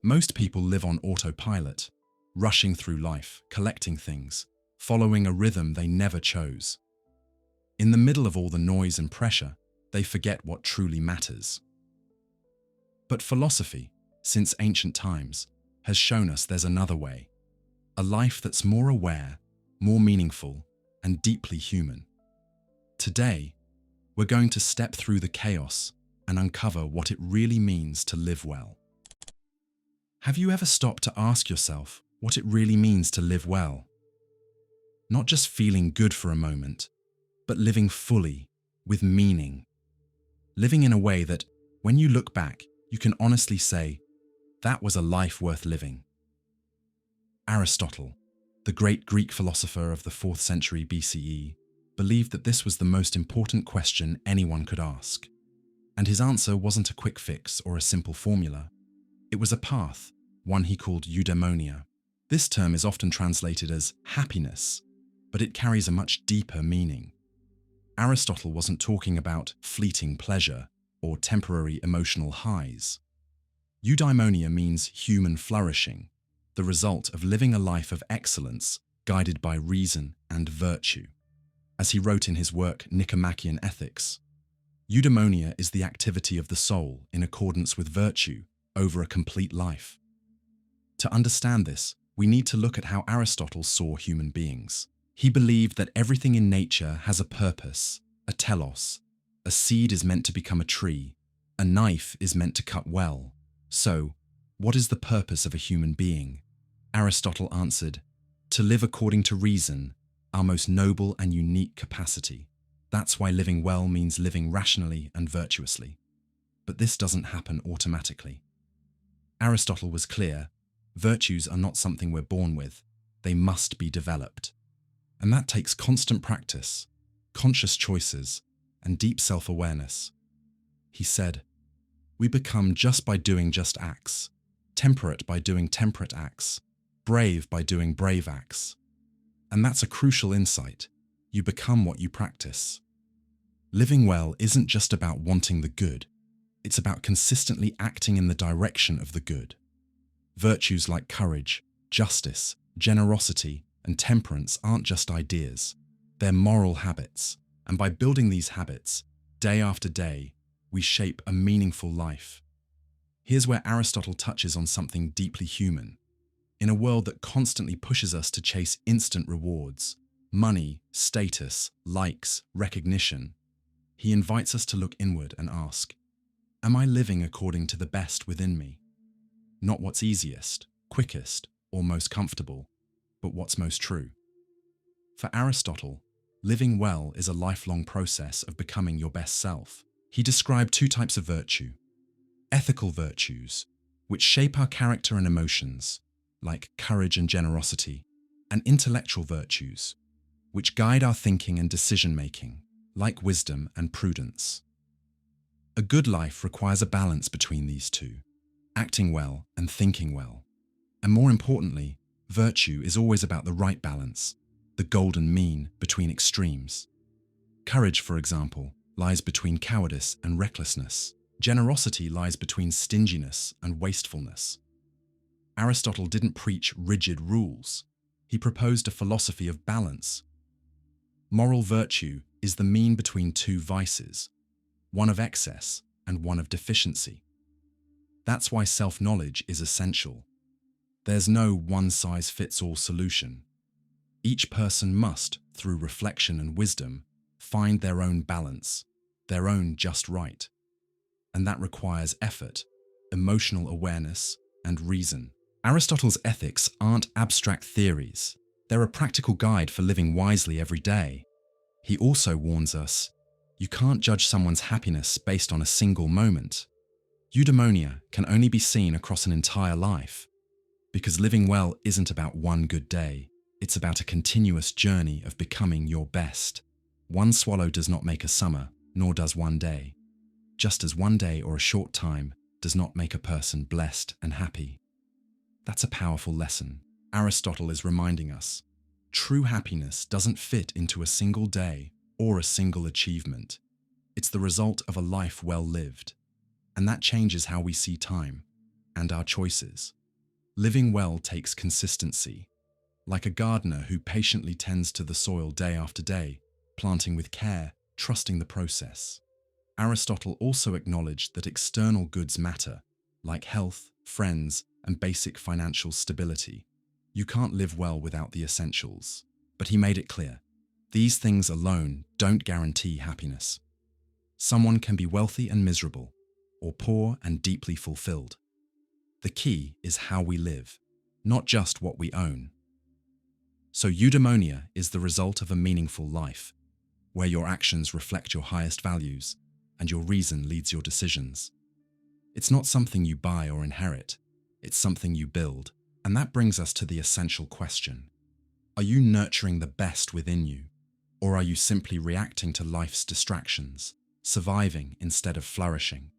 Most people live on autopilot, rushing through life, collecting things, following a rhythm they never chose. In the middle of all the noise and pressure, they forget what truly matters. But philosophy, since ancient times, has shown us there's another way. A life that's more aware, more meaningful, and deeply human. Today, we're going to step through the chaos and uncover what it really means to live well. Have you ever stopped to ask yourself what it really means to live well? Not just feeling good for a moment, but living fully, with meaning. Living in a way that, when you look back, you can honestly say, that was a life worth living. Aristotle, the great Greek philosopher of the 4th century BCE, believed that this was the most important question anyone could ask. And his answer wasn't a quick fix or a simple formula. It was a path, one he called eudaimonia. This term is often translated as happiness, but it carries a much deeper meaning. Aristotle wasn't talking about fleeting pleasure or temporary emotional highs. Eudaimonia means human flourishing, the result of living a life of excellence guided by reason and virtue. As he wrote in his work Nicomachean Ethics, eudaimonia is the activity of the soul in accordance with virtue over a complete life. To understand this, we need to look at how Aristotle saw human beings. He believed that everything in nature has a purpose, a telos. A seed is meant to become a tree. A knife is meant to cut well. So, what is the purpose of a human being? Aristotle answered, to live according to reason, our most noble and unique capacity. That's why living well means living rationally and virtuously. But this doesn't happen automatically. Aristotle was clear, virtues are not something we're born with, they must be developed. And that takes constant practice, conscious choices, and deep self-awareness. He said, we become just by doing just acts, temperate by doing temperate acts, brave by doing brave acts. And that's a crucial insight. You become what you practice. Living well isn't just about wanting the good. It's about consistently acting in the direction of the good. Virtues like courage, justice, generosity, and temperance aren't just ideas. They're moral habits. And by building these habits, day after day, we shape a meaningful life. Here's where Aristotle touches on something deeply human. In a world that constantly pushes us to chase instant rewards, money, status, likes, recognition, he invites us to look inward and ask, am I living according to the best within me? Not what's easiest, quickest, or most comfortable, but what's most true. For Aristotle, living well is a lifelong process of becoming your best self. He described 2 types of virtue. Ethical virtues, which shape our character and emotions, like courage and generosity, and intellectual virtues, which guide our thinking and decision-making, like wisdom and prudence. A good life requires a balance between these 2, acting well and thinking well. And more importantly, virtue is always about the right balance, the golden mean between extremes. Courage, for example, lies between cowardice and recklessness. Generosity lies between stinginess and wastefulness. Aristotle didn't preach rigid rules. He proposed a philosophy of balance. Moral virtue is the mean between 2 vices, one of excess and one of deficiency. That's why self-knowledge is essential. There's no one-size-fits-all solution. Each person must, through reflection and wisdom, find their own balance, their own just right. And that requires effort, emotional awareness, and reason. Aristotle's ethics aren't abstract theories. They're a practical guide for living wisely every day. He also warns us, you can't judge someone's happiness based on a single moment. Eudaimonia can only be seen across an entire life, because living well isn't about one good day. It's about a continuous journey of becoming your best. One swallow does not make a summer, nor does one day. Just as one day or a short time does not make a person blessed and happy. That's a powerful lesson. Aristotle is reminding us, true happiness doesn't fit into a single day or a single achievement. It's the result of a life well lived. And that changes how we see time. and our choices. Living well takes consistency, like a gardener who patiently tends to the soil day after day, planting with care, trusting the process. Aristotle also acknowledged that external goods matter, like health, friends, and basic financial stability. You can't live well without the essentials. But he made it clear, these things alone don't guarantee happiness. Someone can be wealthy and miserable, or poor and deeply fulfilled. The key is how we live, not just what we own. So eudaimonia is the result of a meaningful life, where your actions reflect your highest values and your reason leads your decisions. It's not something you buy or inherit, it's something you build. And that brings us to the essential question. Are you nurturing the best within you, or are you simply reacting to life's distractions, surviving instead of flourishing?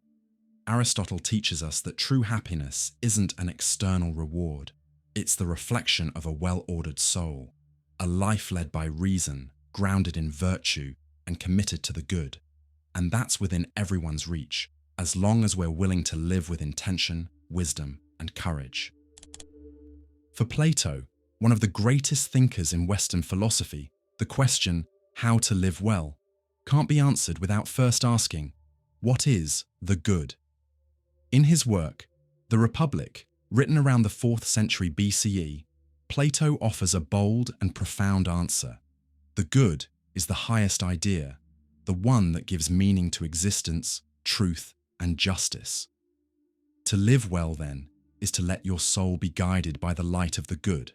Aristotle teaches us that true happiness isn't an external reward. It's the reflection of a well-ordered soul, a life led by reason, grounded in virtue, and committed to the good. And that's within everyone's reach, as long as we're willing to live with intention, wisdom, and courage. For Plato, one of the greatest thinkers in Western philosophy, the question, how to live well, can't be answered without first asking, what is the good? In his work, The Republic, written around the 4th century BCE, Plato offers a bold and profound answer. The good is the highest idea, the one that gives meaning to existence, truth, and justice. To live well, then, is to let your soul be guided by the light of the good.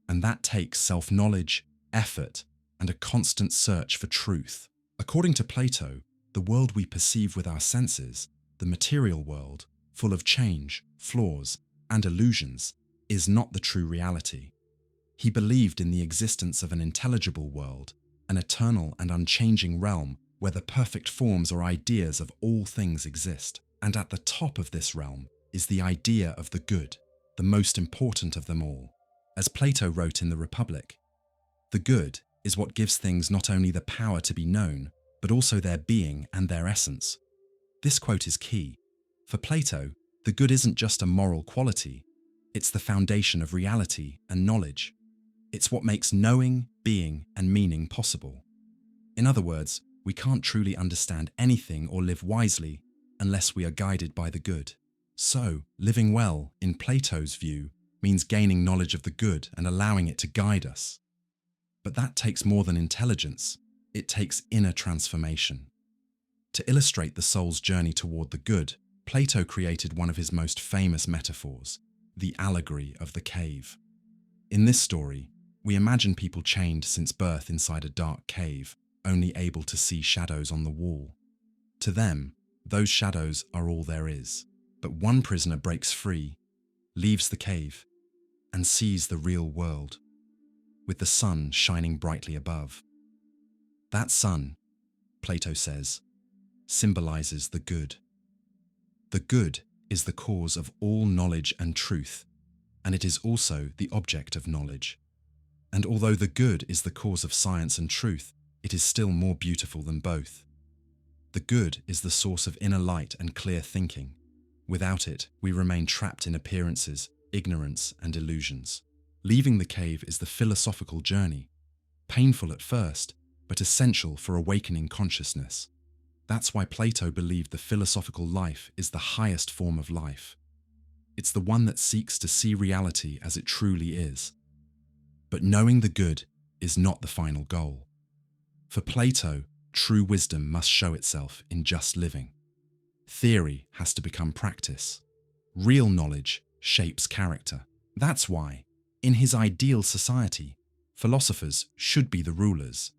And that takes self-knowledge, effort, and a constant search for truth. According to Plato, the world we perceive with our senses, the material world, full of change, flaws, and illusions, is not the true reality. He believed in the existence of an intelligible world, an eternal and unchanging realm where the perfect forms or ideas of all things exist. And at the top of this realm is the idea of the good, the most important of them all. As Plato wrote in The Republic, the good is what gives things not only the power to be known, but also their being and their essence. This quote is key. For Plato, the good isn't just a moral quality, it's the foundation of reality and knowledge. It's what makes knowing, being, and meaning possible. In other words, we can't truly understand anything or live wisely unless we are guided by the good. So, living well, in Plato's view, means gaining knowledge of the good and allowing it to guide us. But that takes more than intelligence, it takes inner transformation. To illustrate the soul's journey toward the good, Plato created one of his most famous metaphors, the allegory of the cave. In this story, we imagine people chained since birth inside a dark cave, only able to see shadows on the wall. To them, those shadows are all there is. But one prisoner breaks free, leaves the cave, and sees the real world, with the sun shining brightly above. That sun, Plato says, symbolizes the good. The good is the cause of all knowledge and truth, and it is also the object of knowledge. And although the good is the cause of science and truth, it is still more beautiful than both. The good is the source of inner light and clear thinking. Without it, we remain trapped in appearances, ignorance, and illusions. Leaving the cave is the philosophical journey, painful at first, but essential for awakening consciousness. That's why Plato believed the philosophical life is the highest form of life. It's the one that seeks to see reality as it truly is. But knowing the good is not the final goal. For Plato, true wisdom must show itself in just living. Theory has to become practice. Real knowledge shapes character. That's why, in his ideal society, philosophers should be the rulers,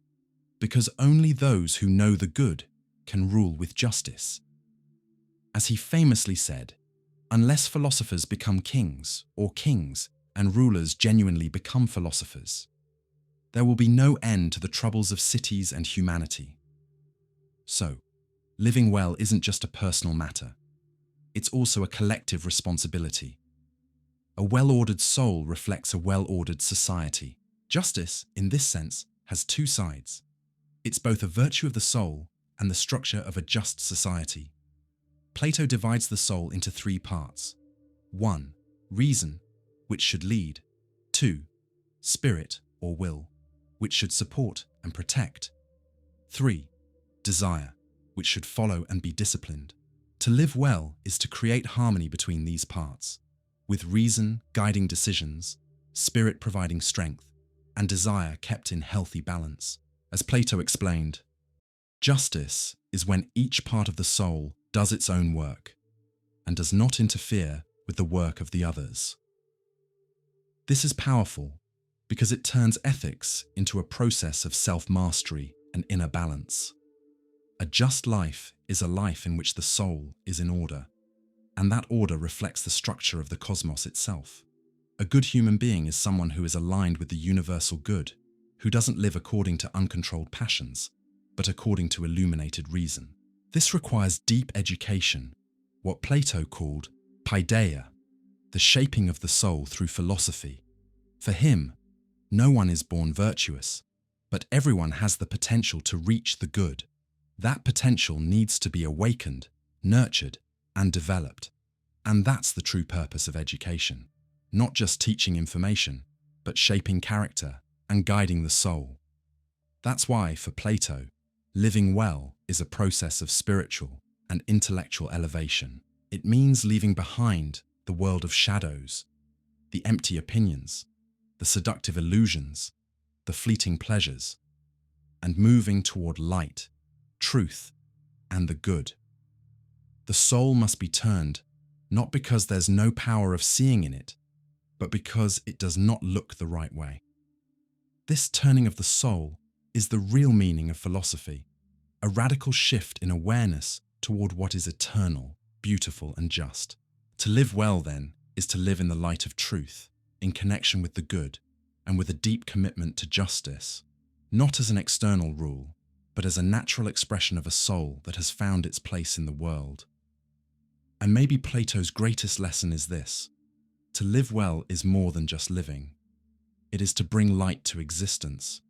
because only those who know the good can rule with justice. As he famously said, unless philosophers become kings, or kings and rulers genuinely become philosophers, there will be no end to the troubles of cities and humanity. So, living well isn't just a personal matter. It's also a collective responsibility. A well-ordered soul reflects a well-ordered society. Justice, in this sense, has two sides. It's both a virtue of the soul and the structure of a just society. Plato divides the soul into three parts: 1. Reason, which should lead. 2. Spirit or will, which should support and protect. 3. Desire, which should follow and be disciplined. To live well is to create harmony between these parts, with reason guiding decisions, spirit providing strength, and desire kept in healthy balance. As Plato explained, justice is when each part of the soul does its own work and does not interfere with the work of the others. This is powerful because it turns ethics into a process of self-mastery and inner balance. A just life is a life in which the soul is in order, and that order reflects the structure of the cosmos itself. A good human being is someone who is aligned with the universal good, who doesn't live according to uncontrolled passions, but according to illuminated reason. This requires deep education, what Plato called paideia, the shaping of the soul through philosophy. For him, no one is born virtuous, but everyone has the potential to reach the good. That potential needs to be awakened, nurtured, and developed. And that's the true purpose of education. Not just teaching information, but shaping character and guiding the soul. That's why, for Plato, living well is a process of spiritual and intellectual elevation. It means leaving behind the world of shadows, the empty opinions, the seductive illusions, the fleeting pleasures, and moving toward light, truth, and the good. The soul must be turned, not because there's no power of seeing in it, but because it does not look the right way. This turning of the soul is the real meaning of philosophy, a radical shift in awareness toward what is eternal, beautiful, and just. To live well, then, is to live in the light of truth, in connection with the good, and with a deep commitment to justice, not as an external rule, but as a natural expression of a soul that has found its place in the world. And maybe Plato's greatest lesson is this: to live well is more than just living. It is to bring light to existence.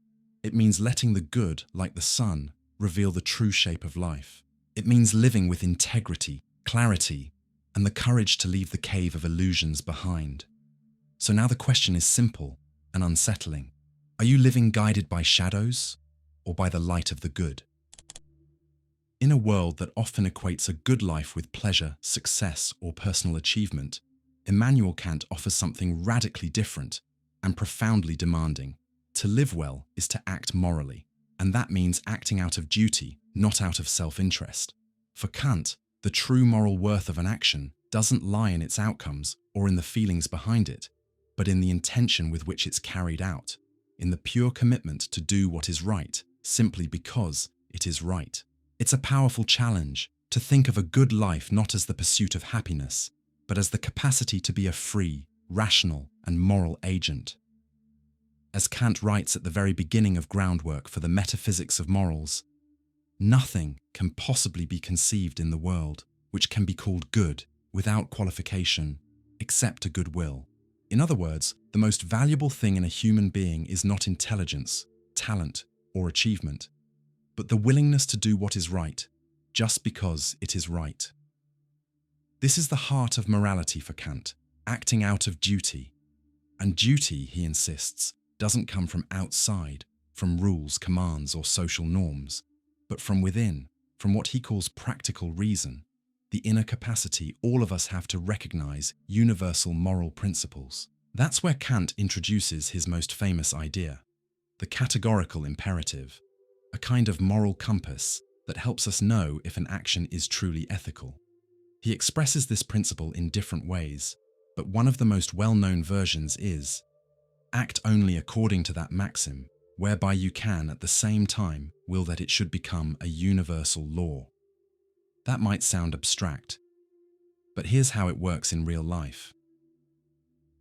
It means letting the good, like the sun, reveal the true shape of life. It means living with integrity, clarity, and the courage to leave the cave of illusions behind. So now the question is simple and unsettling. Are you living guided by shadows or by the light of the good? In a world that often equates a good life with pleasure, success, or personal achievement, Immanuel Kant offers something radically different and profoundly demanding. To live well is to act morally, and that means acting out of duty, not out of self-interest. For Kant, the true moral worth of an action doesn't lie in its outcomes or in the feelings behind it, but in the intention with which it's carried out, in the pure commitment to do what is right, simply because it is right. It's a powerful challenge to think of a good life not as the pursuit of happiness, but as the capacity to be a free, rational, and moral agent. As Kant writes at the very beginning of Groundwork for the Metaphysics of Morals, nothing can possibly be conceived in the world which can be called good without qualification, except a good will. In other words, the most valuable thing in a human being is not intelligence, talent, or achievement, but the willingness to do what is right, just because it is right. This is the heart of morality for Kant, acting out of duty. And duty, he insists, doesn't come from outside, from rules, commands, or social norms, but from within, from what he calls practical reason, the inner capacity all of us have to recognize universal moral principles. That's where Kant introduces his most famous idea, the categorical imperative, a kind of moral compass that helps us know if an action is truly ethical. He expresses this principle in different ways, but one of the most well-known versions is, act only according to that maxim, whereby you can at the same time will that it should become a universal law. That might sound abstract, but here's how it works in real life.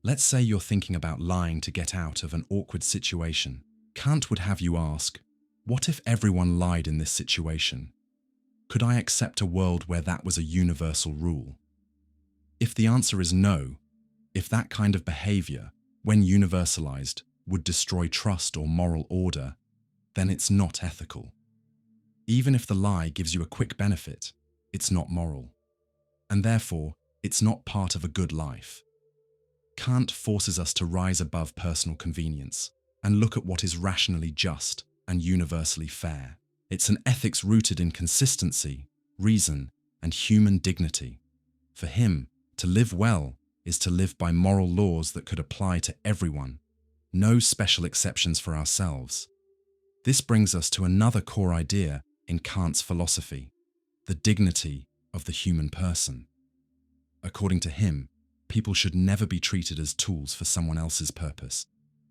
Let's say you're thinking about lying to get out of an awkward situation. Kant would have you ask, what if everyone lied in this situation? Could I accept a world where that was a universal rule? If the answer is no, if that kind of behavior, when universalized, would destroy trust or moral order, then it's not ethical. Even if the lie gives you a quick benefit, it's not moral. And therefore, It's not part of a good life. Kant forces us to rise above personal convenience and look at what is rationally just and universally fair. It's an ethics rooted in consistency, reason, and human dignity. For him, to live well is to live by moral laws that could apply to everyone, no special exceptions for ourselves. This brings us to another core idea in Kant's philosophy, the dignity of the human person. According to him, people should never be treated as tools for someone else's purpose,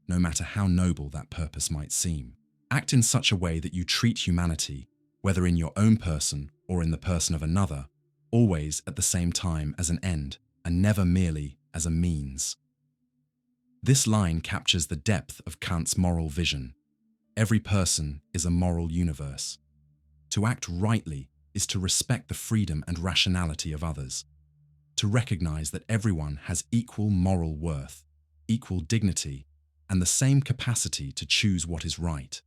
no matter how noble that purpose might seem. Act in such a way that you treat humanity, whether in your own person or in the person of another, always at the same time as an end, and never merely as a means. This line captures the depth of Kant's moral vision. Every person is a moral universe. To act rightly is to respect the freedom and rationality of others, to recognize that everyone has equal moral worth, equal dignity, and the same capacity to choose what is right.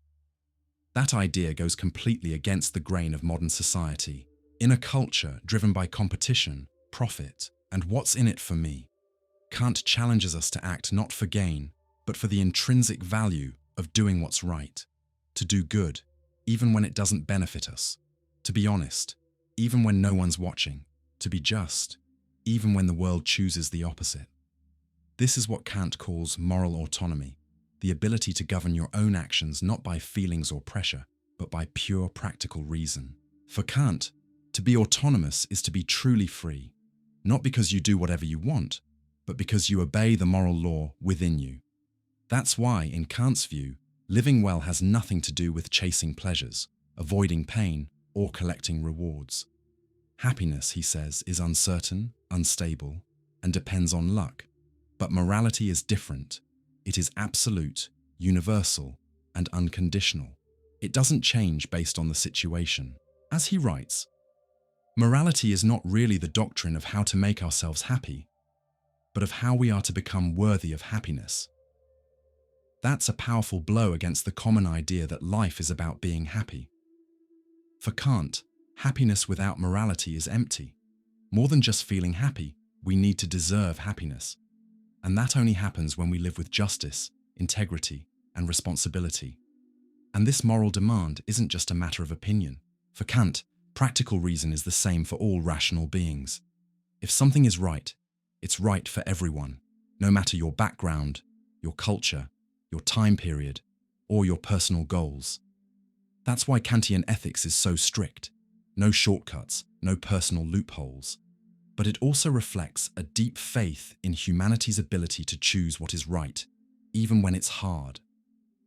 That idea goes completely against the grain of modern society. In a culture driven by competition, profit, and what's in it for me, Kant challenges us to act not for gain, but for the intrinsic value of doing what's right, to do good, even when it doesn't benefit us, to be honest, even when no one's watching, to be just, even when the world chooses the opposite. This is what Kant calls moral autonomy, the ability to govern your own actions not by feelings or pressure, but by pure practical reason. For Kant, to be autonomous is to be truly free, not because you do whatever you want, but because you obey the moral law within you. That's why, in Kant's view, living well has nothing to do with chasing pleasures, avoiding pain, or collecting rewards. Happiness, he says, is uncertain, unstable, and depends on luck. But morality is different. It is absolute, universal, and unconditional. It doesn't change based on the situation. As he writes, morality is not really the doctrine of how to make ourselves happy, but of how we are to become worthy of happiness. That's a powerful blow against the common idea that life is about being happy. For Kant, happiness without morality is empty. More than just feeling happy, we need to deserve happiness. And that only happens when we live with justice, integrity, and responsibility. And this moral demand isn't just a matter of opinion. For Kant, practical reason is the same for all rational beings. If something is right, it's right for everyone, no matter your background, your culture, your time period, or your personal goals. That's why Kantian ethics is so strict. No shortcuts, no personal loopholes. But it also reflects a deep faith in humanity's ability to choose what is right, even when it's hard.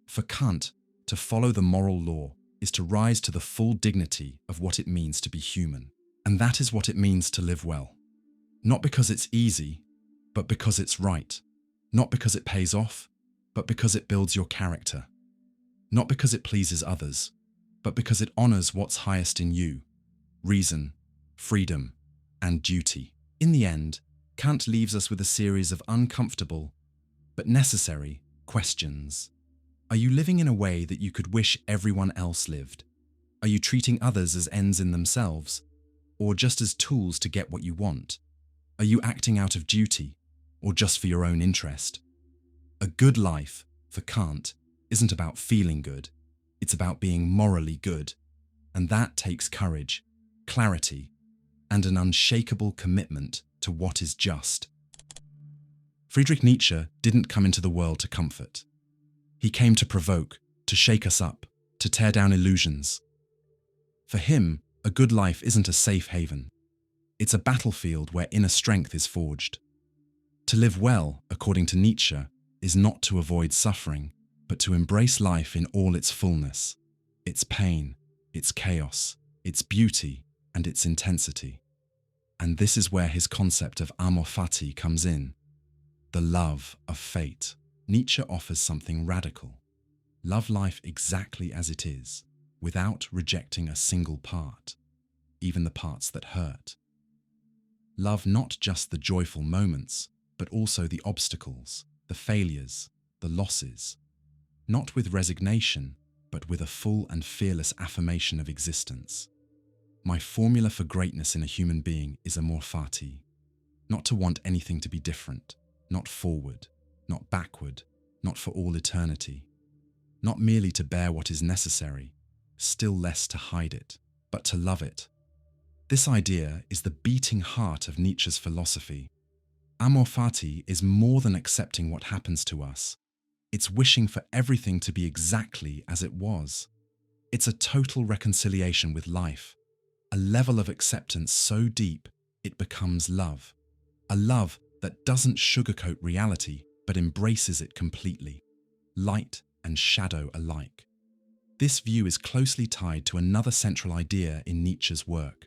For Kant, to follow the moral law is to rise to the full dignity of what it means to be human. And that is what it means to live well. Not because it's easy, but because it's right. Not because it pays off, but because it builds your character. Not because it pleases others, but because it honors what's highest in you: reason, freedom, and duty. In the end, Kant leaves us with a series of uncomfortable, but necessary, questions. Are you living in a way that you could wish everyone else lived? Are you treating others as ends in themselves, or just as tools to get what you want? Are you acting out of duty, or just for your own interest? A good life, for Kant, isn't about feeling good. It's about being morally good. And that takes courage, clarity, and an unshakable commitment to what is just. Friedrich Nietzsche didn't come into the world to comfort. He came to provoke, to shake us up, to tear down illusions. For him, a good life isn't a safe haven. It's a battlefield where inner strength is forged. To live well, according to Nietzsche, is not to avoid suffering, but to embrace life in all its fullness, its pain, its chaos, its beauty, and its intensity. And this is where his concept of amor fati comes in, the love of fate. Nietzsche offers something radical. Love life exactly as it is, without rejecting a single part, even the parts that hurt. Love not just the joyful moments, but also the obstacles, the failures, the losses. Not with resignation, but with a full and fearless affirmation of existence. My formula for greatness in a human being is amor fati. not to want anything to be different, not forward, not backward, not for all eternity, not merely to bear what is necessary, still less to hide it, but to love it. This idea is the beating heart of Nietzsche's philosophy. Amor fati is more than accepting what happens to us. It's wishing for everything to be exactly as it was. It's a total reconciliation with life, a level of acceptance so deep it becomes love. A love that doesn't sugarcoat reality but embraces it completely, light and shadow alike. This view is closely tied to another central idea in Nietzsche's work,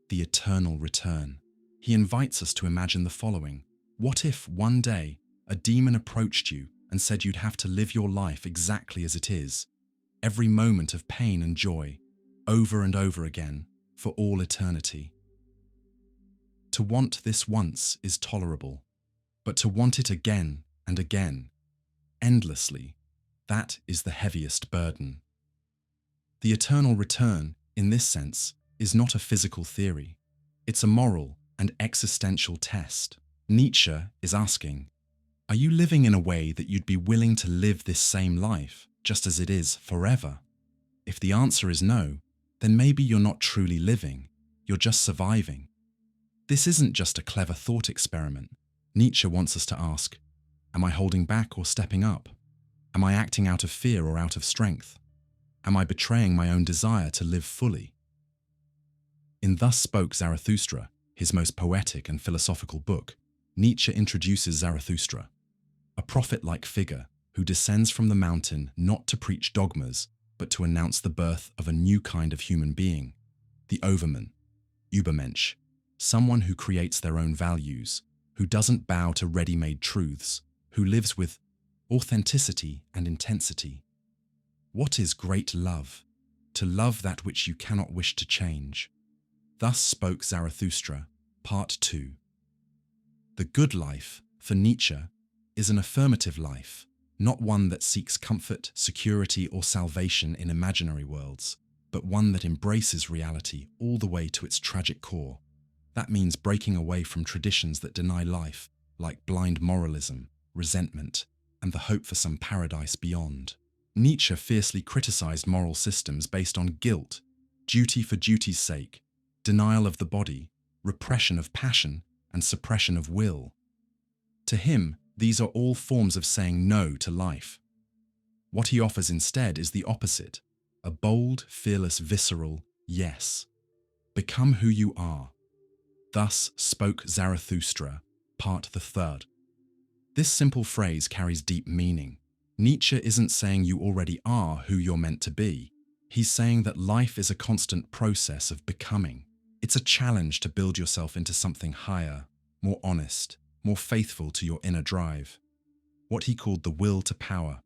the eternal return. He invites us to imagine the following. What if one day a demon approached you and said you'd have to live your life exactly as it is, every moment of pain and joy, over and over again, for all eternity? To want this once is tolerable, but to want it again and again, endlessly, that is the heaviest burden. The eternal return, in this sense, is not a physical theory. It's a moral and existential test. Nietzsche is asking, are you living in a way that you'd be willing to live this same life, just as it is, forever? If the answer is no, then maybe you're not truly living, you're just surviving. This isn't just a clever thought experiment. Nietzsche wants us to ask, am I holding back or stepping up? Am I acting out of fear or out of strength? Am I betraying my own desire to live fully? In Thus Spoke Zarathustra, his most poetic and philosophical book, Nietzsche introduces Zarathustra, a prophet-like figure who descends from the mountain not to preach dogmas, but to announce the birth of a new kind of human being, the overman, Übermensch, someone who creates their own values, who doesn't bow to ready-made truths, who lives with authenticity and intensity. What is great love? To love that which you cannot wish to change. Thus Spoke Zarathustra, Part 2. The good life, for Nietzsche, is an affirmative life, not one that seeks comfort, security, or salvation in imaginary worlds, but one that embraces reality all the way to its tragic core. That means breaking away from traditions that deny life, like blind moralism, resentment, and the hope for some paradise beyond. Nietzsche fiercely criticized moral systems based on guilt, duty for duty's sake, denial of the body, repression of passion, and suppression of will. To him, these are all forms of saying no to life. What he offers instead is the opposite, a bold, fearless, visceral yes. Become who you are. Thus spoke Zarathustra, Part the 3rd. This simple phrase carries deep meaning. Nietzsche isn't saying you already are who you're meant to be. He's saying that life is a constant process of becoming. It's a challenge to build yourself into something higher, more honest, more faithful to your inner drive. What he called the will to power,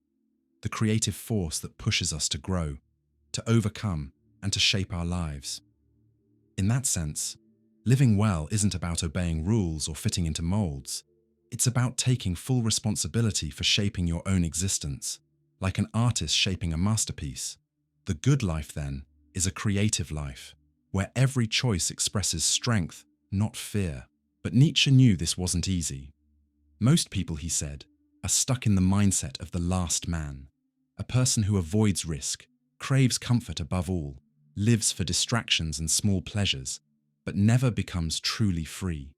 the creative force that pushes us to grow, to overcome, and to shape our lives. In that sense, living well isn't about obeying rules or fitting into molds. It's about taking full responsibility for shaping your own existence, like an artist shaping a masterpiece. The good life, then, is a creative life, where every choice expresses strength, not fear. But Nietzsche knew this wasn't easy. Most people, he said, are stuck in the mindset of the last man, a person who avoids risk, craves comfort above all, lives for distractions and small pleasures, but never becomes truly free.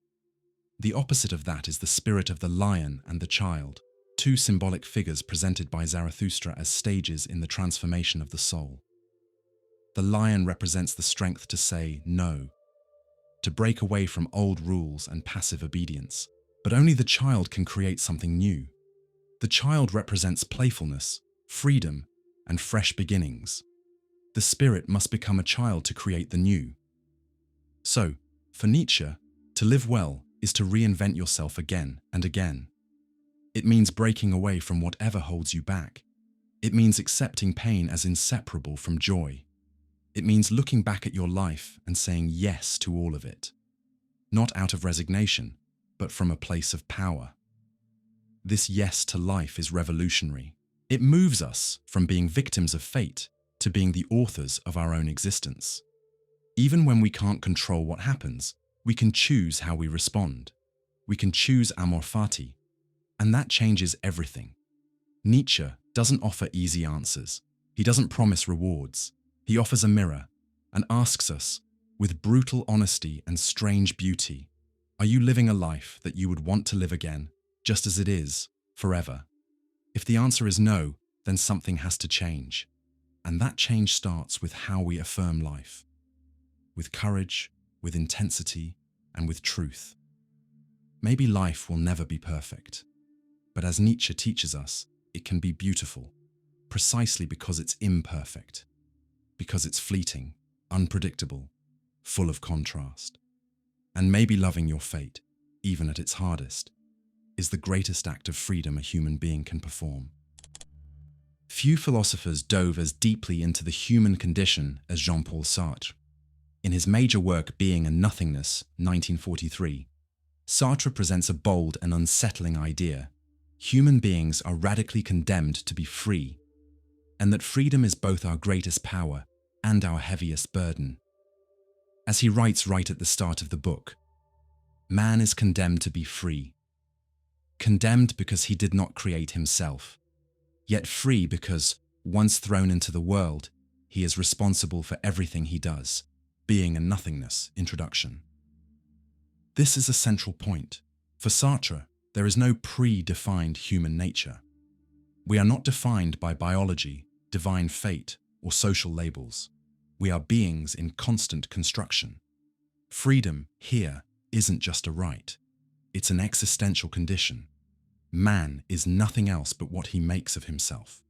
The opposite of that is the spirit of the lion and the child, two symbolic figures presented by Zarathustra as stages in the transformation of the soul. The lion represents the strength to say no, to break away from old rules and passive obedience. But only the child can create something new. The child represents playfulness, freedom, and fresh beginnings. The spirit must become a child to create the new. So, for Nietzsche, to live well is to reinvent yourself again and again. It means breaking away from whatever holds you back. It means accepting pain as inseparable from joy. It means looking back at your life and saying yes to all of it. Not out of resignation, but from a place of power. This yes to life is revolutionary. It moves us from being victims of fate to being the authors of our own existence. Even when we can't control what happens, we can choose how we respond. We can choose amor fati, and that changes everything. Nietzsche doesn't offer easy answers. He doesn't promise rewards. He offers a mirror and asks us, with brutal honesty and strange beauty, are you living a life that you would want to live again, just as it is, forever? If the answer is no, then something has to change. And that change starts with how we affirm life. With courage, with intensity, and with truth. Maybe life will never be perfect. But as Nietzsche teaches us, it can be beautiful, precisely because it's imperfect. Because it's fleeting, unpredictable, full of contrast. And maybe loving your fate, even at its hardest, is the greatest act of freedom a human being can perform. Few philosophers dove as deeply into the human condition as Jean-Paul Sartre. In his major work Being and Nothingness, 1943, Sartre presents a bold and unsettling idea. Human beings are radically condemned to be free, and that freedom is both our greatest power and our heaviest burden. As he writes right at the start of the book, man is condemned to be free. Condemned because he did not create himself, yet free because, once thrown into the world, he is responsible for everything he does. Being and Nothingness, Introduction. This is a central point. For Sartre, there is no pre-defined human nature. We are not defined by biology, divine fate, or social labels. We are beings in constant construction. Freedom, here, isn't just a right. It's an existential condition. Man is nothing else but what he makes of himself.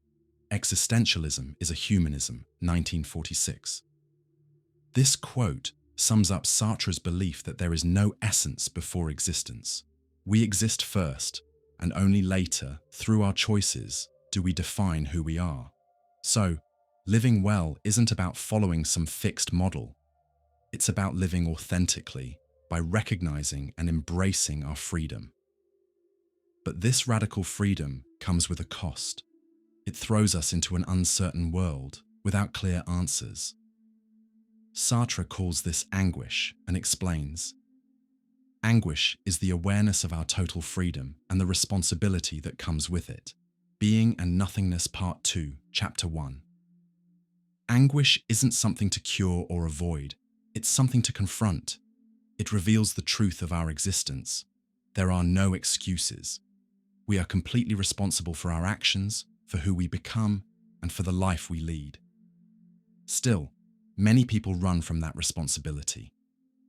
Existentialism is a humanism, 1946. This quote sums up Sartre's belief that there is no essence before existence. We exist first, and only later, through our choices, do we define who we are. So, living well isn't about following some fixed model. It's about living authentically by recognizing and embracing our freedom. But this radical freedom comes with a cost. It throws us into an uncertain world without clear answers. Sartre calls this anguish and explains, anguish is the awareness of our total freedom and the responsibility that comes with it. Being and Nothingness Part 2, Chapter 1. Anguish isn't something to cure or avoid, it's something to confront. It reveals the truth of our existence. There are no excuses. We are completely responsible for our actions, for who we become, and for the life we lead. Still, many people run from that responsibility.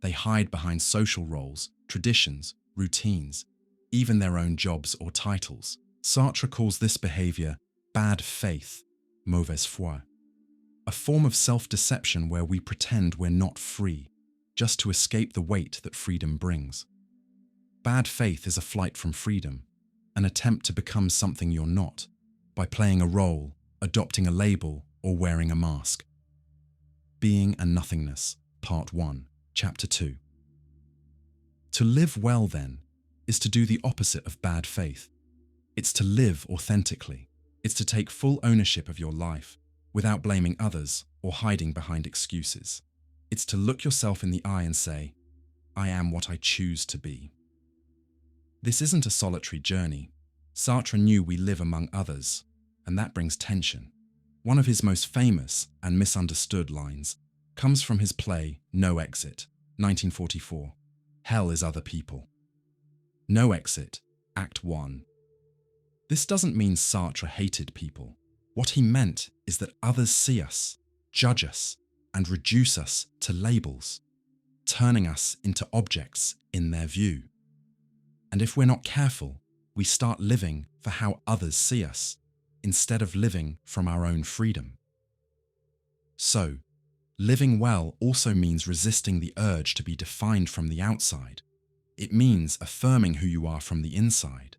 They hide behind social roles, traditions, routines, even their own jobs or titles. Sartre calls this behavior bad faith, mauvaise foi, a form of self-deception where we pretend we're not free, just to escape the weight that freedom brings. Bad faith is a flight from freedom, an attempt to become something you're not, by playing a role, adopting a label, or wearing a mask. Being and Nothingness, Part 1, Chapter 2. To live well, then, is to do the opposite of bad faith. It's to live authentically. It's to take full ownership of your life, without blaming others or hiding behind excuses. It's to look yourself in the eye and say, I am what I choose to be. This isn't a solitary journey. Sartre knew we live among others, and that brings tension. One of his most famous and misunderstood lines comes from his play No Exit, 1944. Hell is other people. No Exit, Act 1. This doesn't mean Sartre hated people. What he meant is that others see us, judge us, and reduce us to labels, turning us into objects in their view. And if we're not careful, we start living for how others see us, instead of living from our own freedom. So, living well also means resisting the urge to be defined from the outside. It means affirming who you are from the inside.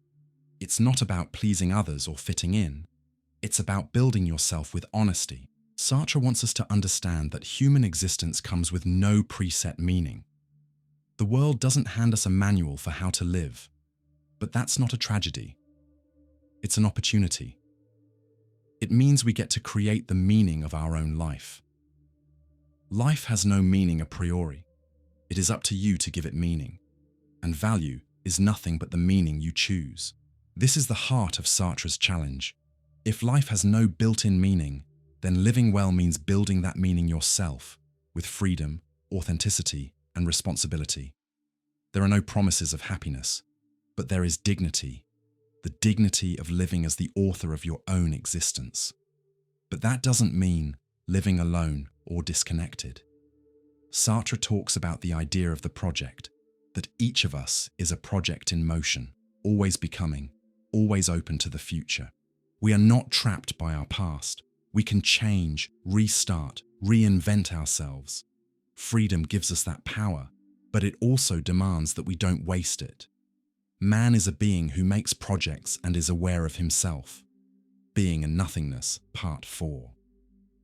It's not about pleasing others or fitting in. It's about building yourself with honesty. Sartre wants us to understand that human existence comes with no preset meaning. The world doesn't hand us a manual for how to live, but that's not a tragedy. It's an opportunity. It means we get to create the meaning of our own life. Life has no meaning a priori. It is up to you to give it meaning, and value is nothing but the meaning you choose. This is the heart of Sartre's challenge. If life has no built-in meaning, then living well means building that meaning yourself, with freedom, authenticity, and responsibility. There are no promises of happiness, but there is dignity, the dignity of living as the author of your own existence. But that doesn't mean living alone or disconnected. Sartre talks about the idea of the project, that each of us is a project in motion, always becoming, always open to the future. We are not trapped by our past. We can change, restart, reinvent ourselves. Freedom gives us that power, but it also demands that we don't waste it. Man is a being who makes projects and is aware of himself. Being and Nothingness, Part 4.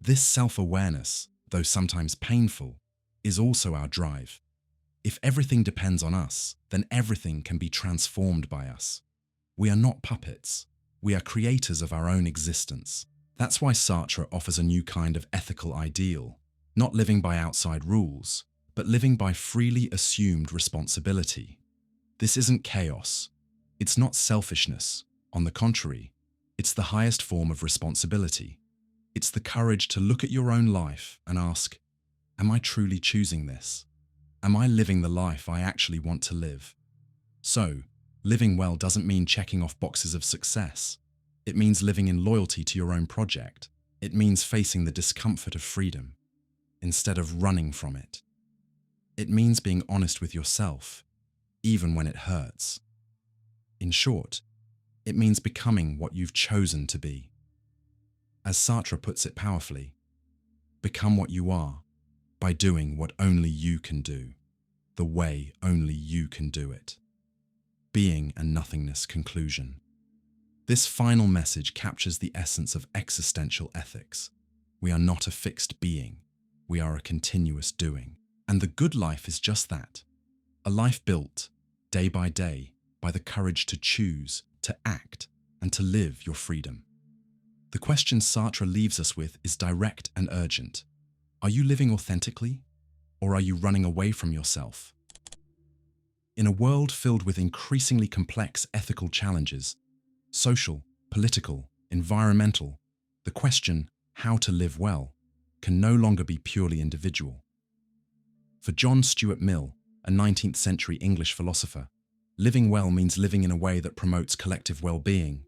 This self-awareness, though sometimes painful, is also our drive. If everything depends on us, then everything can be transformed by us. We are not puppets. We are creators of our own existence. That's why Sartre offers a new kind of ethical ideal, not living by outside rules, but living by freely assumed responsibility. This isn't chaos. It's not selfishness. On the contrary, it's the highest form of responsibility. It's the courage to look at your own life and ask, am I truly choosing this? Am I living the life I actually want to live? So, living well doesn't mean checking off boxes of success. It means living in loyalty to your own project. It means facing the discomfort of freedom instead of running from it. It means being honest with yourself, even when it hurts. In short, it means becoming what you've chosen to be. As Sartre puts it powerfully, become what you are by doing what only you can do, the way only you can do it. Being and Nothingness conclusion. This final message captures the essence of existential ethics. We are not a fixed being. We are a continuous doing. And the good life is just that. A life built, day by day, by the courage to choose, to act, and to live your freedom. The question Sartre leaves us with is direct and urgent. Are you living authentically, or are you running away from yourself? In a world filled with increasingly complex ethical challenges, social, political, environmental, the question, how to live well, can no longer be purely individual. For John Stuart Mill, a 19th century English philosopher, living well means living in a way that promotes collective well-being.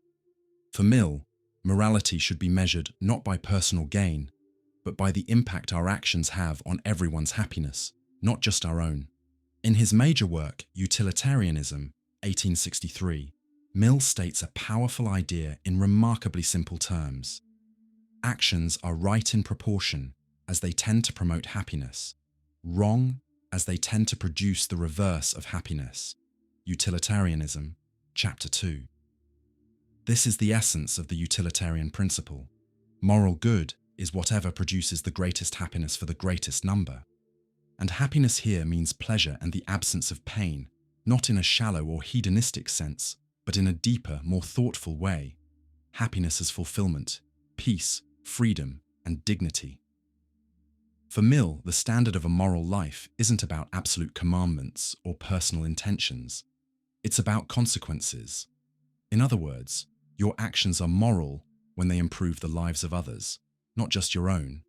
For Mill, morality should be measured not by personal gain, but by the impact our actions have on everyone's happiness, not just our own. In his major work, Utilitarianism, 1863, Mill states a powerful idea in remarkably simple terms. Actions are right in proportion as they tend to promote happiness, wrong as they tend to produce the reverse of happiness. Utilitarianism, Chapter 2. This is the essence of the utilitarian principle. Moral good is whatever produces the greatest happiness for the greatest number. And happiness here means pleasure and the absence of pain, not in a shallow or hedonistic sense, but in a deeper, more thoughtful way. Happiness as fulfillment, peace, freedom, and dignity. For Mill, the standard of a moral life isn't about absolute commandments or personal intentions. It's about consequences. In other words, your actions are moral when they improve the lives of others, not just your own.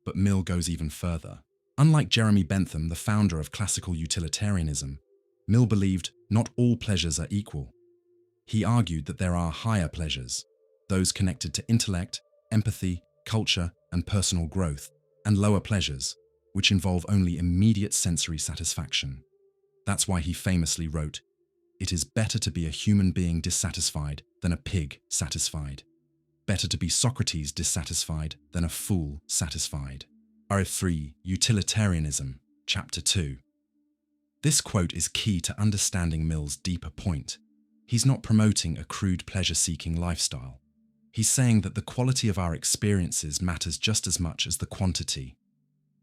But Mill goes even further. Unlike Jeremy Bentham, the founder of classical utilitarianism, Mill believed not all pleasures are equal. He argued that there are higher pleasures, those connected to intellect, empathy, culture, and personal growth, and lower pleasures, which involve only immediate sensory satisfaction. That's why he famously wrote, "It is better to be a human being dissatisfied than a pig satisfied. Better to be Socrates dissatisfied than a fool satisfied." R3, Utilitarianism, Chapter 2. This quote is key to understanding Mill's deeper point. He's not promoting a crude pleasure-seeking lifestyle. He's saying that the quality of our experiences matters just as much as the quantity.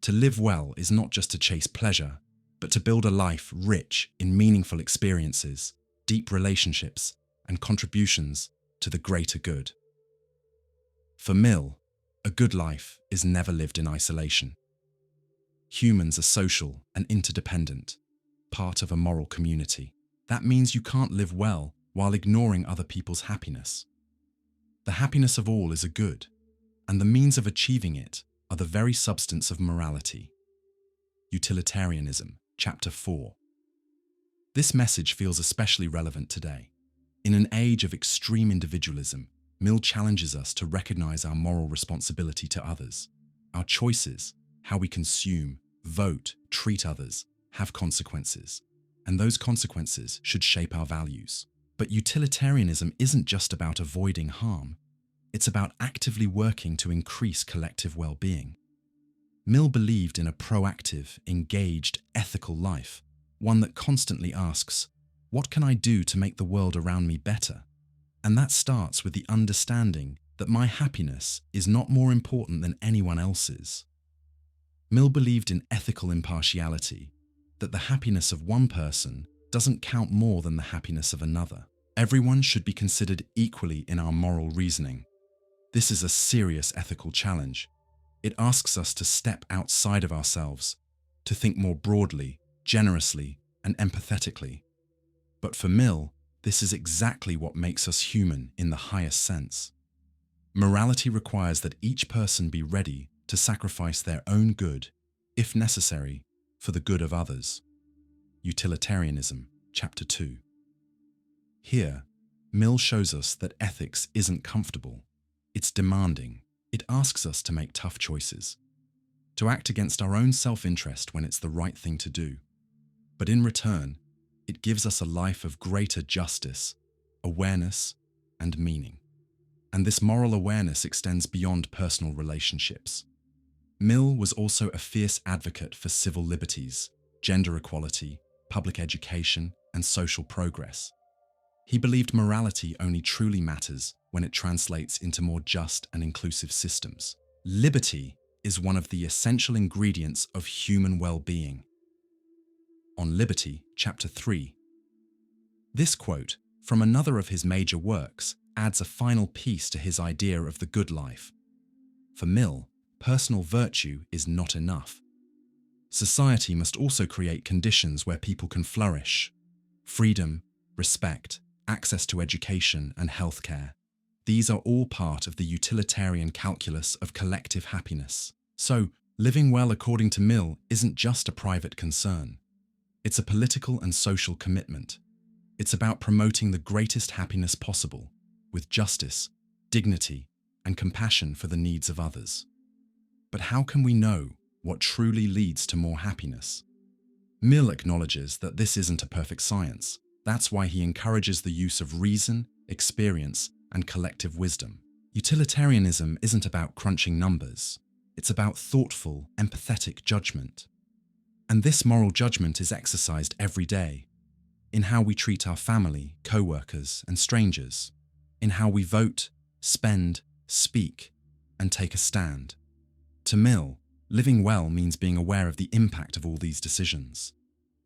To live well is not just to chase pleasure, but to build a life rich in meaningful experiences, deep relationships, and contributions to the greater good. For Mill, a good life is never lived in isolation. Humans are social and interdependent, part of a moral community. That means you can't live well while ignoring other people's happiness. The happiness of all is a good, and the means of achieving it are the very substance of morality. Utilitarianism, Chapter 4. This message feels especially relevant today. In an age of extreme individualism, Mill challenges us to recognize our moral responsibility to others. Our choices, how we consume, vote, treat others, have consequences, and those consequences should shape our values. But utilitarianism isn't just about avoiding harm. It's about actively working to increase collective well-being. Mill believed in a proactive, engaged, ethical life, one that constantly asks, what can I do to make the world around me better? And that starts with the understanding that my happiness is not more important than anyone else's. Mill believed in ethical impartiality, that the happiness of one person doesn't count more than the happiness of another. Everyone should be considered equally in our moral reasoning. This is a serious ethical challenge. It asks us to step outside of ourselves, to think more broadly, generously, and empathetically. But for Mill, this is exactly what makes us human in the highest sense. Morality requires that each person be ready to sacrifice their own good, if necessary, for the good of others. Utilitarianism, Chapter 2. Here, Mill shows us that ethics isn't comfortable. It's demanding. It asks us to make tough choices, to act against our own self-interest when it's the right thing to do. But in return, it gives us a life of greater justice, awareness, and meaning. And this moral awareness extends beyond personal relationships. Mill was also a fierce advocate for civil liberties, gender equality, public education, and social progress. He believed morality only truly matters when it translates into more just and inclusive systems. Liberty is one of the essential ingredients of human well-being. On Liberty, Chapter 3. This quote, from another of his major works, adds a final piece to his idea of the good life. For Mill, personal virtue is not enough. Society must also create conditions where people can flourish. Freedom, respect, access to education and healthcare. These are all part of the utilitarian calculus of collective happiness. So, living well according to Mill isn't just a private concern. It's a political and social commitment. It's about promoting the greatest happiness possible, with justice, dignity, and compassion for the needs of others. But how can we know what truly leads to more happiness? Mill acknowledges that this isn't a perfect science. That's why he encourages the use of reason, experience, and collective wisdom. Utilitarianism isn't about crunching numbers. It's about thoughtful, empathetic judgment. And this moral judgment is exercised every day, in how we treat our family, co-workers, and strangers, in how we vote, spend, speak, and take a stand. To Mill, living well means being aware of the impact of all these decisions.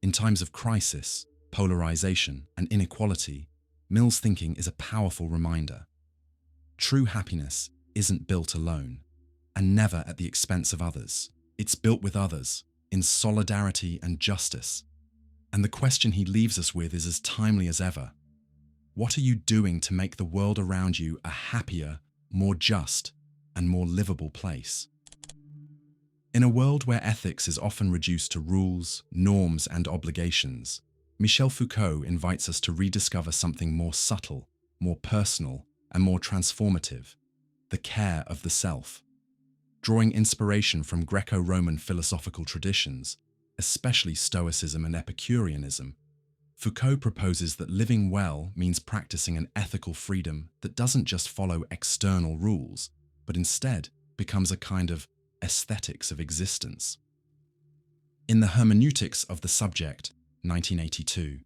In times of crisis, polarization, and inequality, Mill's thinking is a powerful reminder. True happiness isn't built alone, and never at the expense of others. It's built with others, in solidarity and justice. And the question he leaves us with is as timely as ever. What are you doing to make the world around you a happier, more just, and more livable place? In a world where ethics is often reduced to rules, norms, and obligations, Michel Foucault invites us to rediscover something more subtle, more personal, and more transformative: the care of the self. Drawing inspiration from Greco-Roman philosophical traditions, especially Stoicism and Epicureanism, Foucault proposes that living well means practicing an ethical freedom that doesn't just follow external rules, but instead becomes a kind of aesthetics of existence. In the Hermeneutics of the Subject, 1982,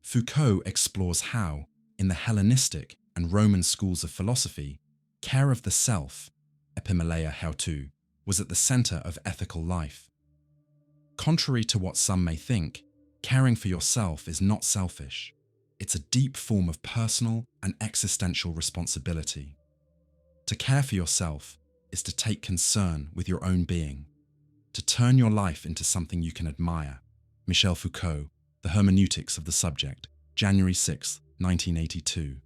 Foucault explores how, in the Hellenistic and Roman schools of philosophy, care of the self, epimeleia hautu, was at the center of ethical life. Contrary to what some may think, caring for yourself is not selfish. It's a deep form of personal and existential responsibility. To care for yourself is to take concern with your own being, to turn your life into something you can admire. Michel Foucault, The Hermeneutics of the Subject, January 6, 1982.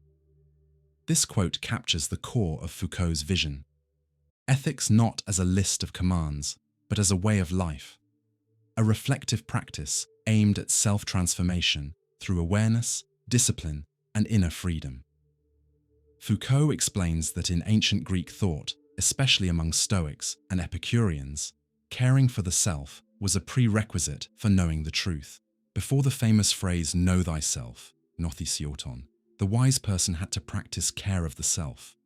This quote captures the core of Foucault's vision. Ethics not as a list of commands, but as a way of life. A reflective practice aimed at self-transformation through awareness, discipline, and inner freedom. Foucault explains that in ancient Greek thought, especially among Stoics and Epicureans, caring for the self was a prerequisite for knowing the truth. Before the famous phrase, know thyself, nothicioton, the wise person had to practice care of the self,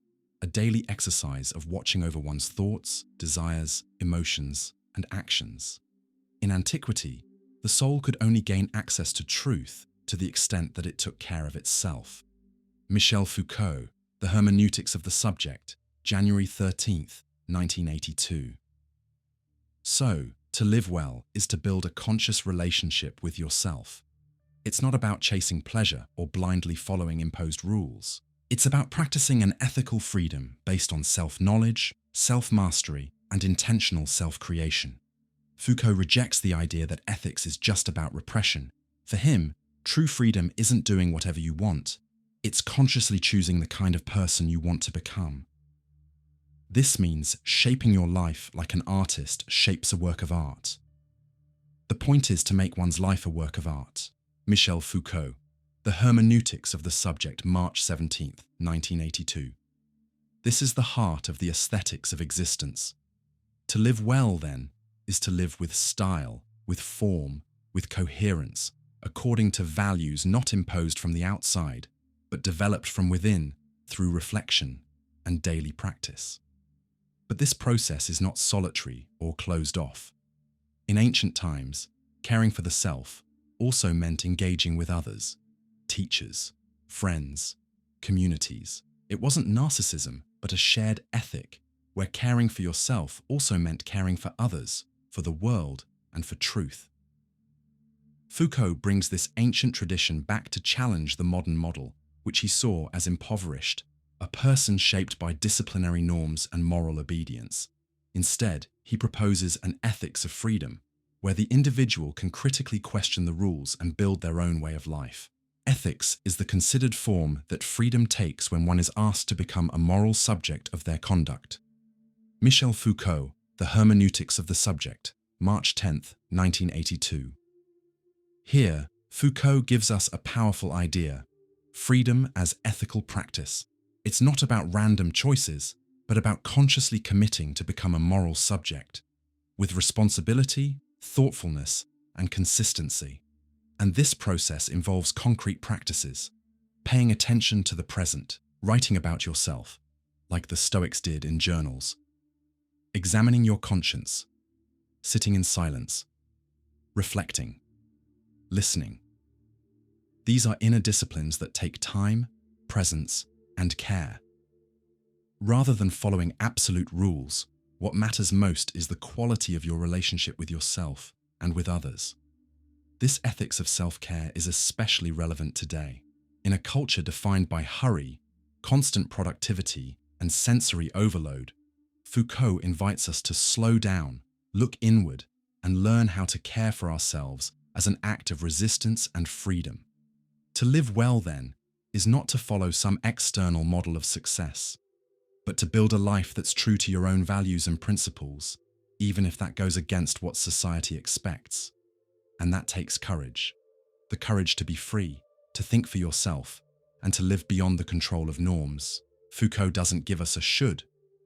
a daily exercise of watching over one's thoughts, desires, emotions, and actions. In antiquity, the soul could only gain access to truth to the extent that it took care of itself. Michel Foucault, The Hermeneutics of the Subject, January 13, 1982. So, to live well is to build a conscious relationship with yourself. It's not about chasing pleasure or blindly following imposed rules. It's about practicing an ethical freedom based on self-knowledge, self-mastery, and intentional self-creation. Foucault rejects the idea that ethics is just about repression. For him, true freedom isn't doing whatever you want. It's consciously choosing the kind of person you want to become. This means shaping your life like an artist shapes a work of art. The point is to make one's life a work of art. Michel Foucault, The Hermeneutics of the Subject, March 17, 1982. This is the heart of the aesthetics of existence. To live well, then, is to live with style, with form, with coherence, according to values not imposed from the outside, but developed from within through reflection and daily practice. But this process is not solitary or closed off. In ancient times, caring for the self also meant engaging with others, teachers, friends, communities. It wasn't narcissism, but a shared ethic, where caring for yourself also meant caring for others, for the world, and for truth. Foucault brings this ancient tradition back to challenge the modern model, which he saw as impoverished, a person shaped by disciplinary norms and moral obedience. Instead, he proposes an ethics of freedom, where the individual can critically question the rules and build their own way of life. Ethics is the considered form that freedom takes when one is asked to become a moral subject of their conduct. Michel Foucault, The Hermeneutics of the Subject, March 10, 1982. Here, Foucault gives us a powerful idea: freedom as ethical practice. It's not about random choices, but about consciously committing to become a moral subject, with responsibility, thoughtfulness, and consistency. And this process involves concrete practices, paying attention to the present, writing about yourself, like the Stoics did in journals, examining your conscience, sitting in silence, reflecting, listening. These are inner disciplines that take time, presence, and care. Rather than following absolute rules, what matters most is the quality of your relationship with yourself and with others. This ethics of self-care is especially relevant today. In a culture defined by hurry, constant productivity, and sensory overload, Foucault invites us to slow down, look inward, and learn how to care for ourselves as an act of resistance and freedom. To live well, then, is not to follow some external model of success, but to build a life that's true to your own values and principles, even if that goes against what society expects. And that takes courage. The courage to be free, to think for yourself, and to live beyond the control of norms. Foucault doesn't give us a should.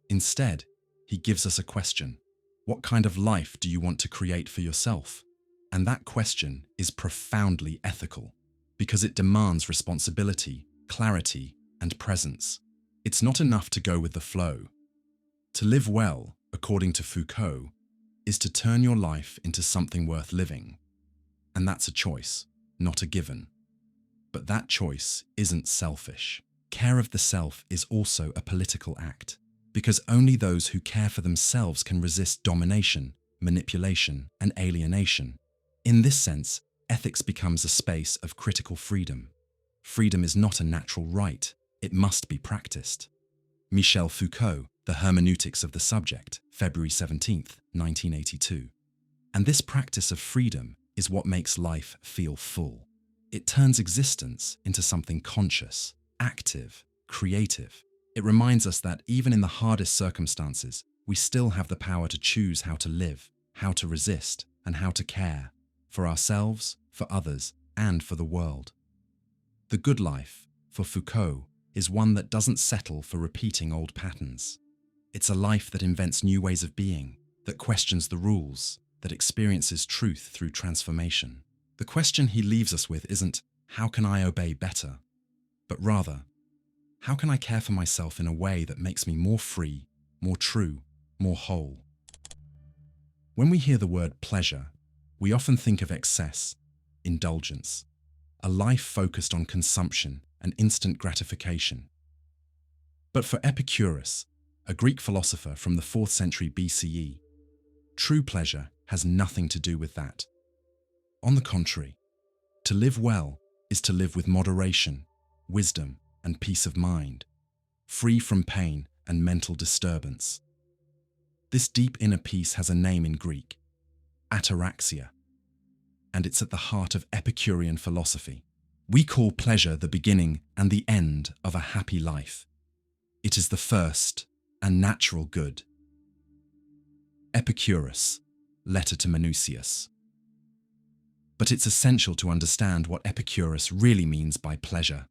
Instead, he gives us a question. What kind of life do you want to create for yourself? And that question is profoundly ethical, because it demands responsibility, clarity, and presence. It's not enough to go with the flow. To live well, according to Foucault, is to turn your life into something worth living. And that's a choice, not a given. But that choice isn't selfish. Care of the self is also a political act, because only those who care for themselves can resist domination, manipulation, and alienation. In this sense, ethics becomes a space of critical freedom. Freedom is not a natural right, it must be practiced. Michel Foucault, The Hermeneutics of the Subject, February 17, 1982. And this practice of freedom is what makes life feel full. It turns existence into something conscious, active, creative. It reminds us that even in the hardest circumstances, we still have the power to choose how to live, how to resist, and how to care, for ourselves, for others, and for the world. The good life, for Foucault, is one that doesn't settle for repeating old patterns. It's a life that invents new ways of being, that questions the rules, that experiences truth through transformation. The question he leaves us with isn't, how can I obey better? But rather, how can I care for myself in a way that makes me more free, more true, more whole? When we hear the word pleasure, we often think of excess, indulgence, a life focused on consumption and instant gratification. But for Epicurus, a Greek philosopher from the 4th century BCE, true pleasure has nothing to do with that. On the contrary, to live well is to live with moderation, wisdom, and peace of mind, free from pain and mental disturbance. This deep inner peace has a name in Greek, ataraxia, and it's at the heart of Epicurean philosophy. We call pleasure the beginning and the end of a happy life. It is the first and natural good. Epicurus, letter to Minucius. But it's essential to understand what Epicurus really means by pleasure.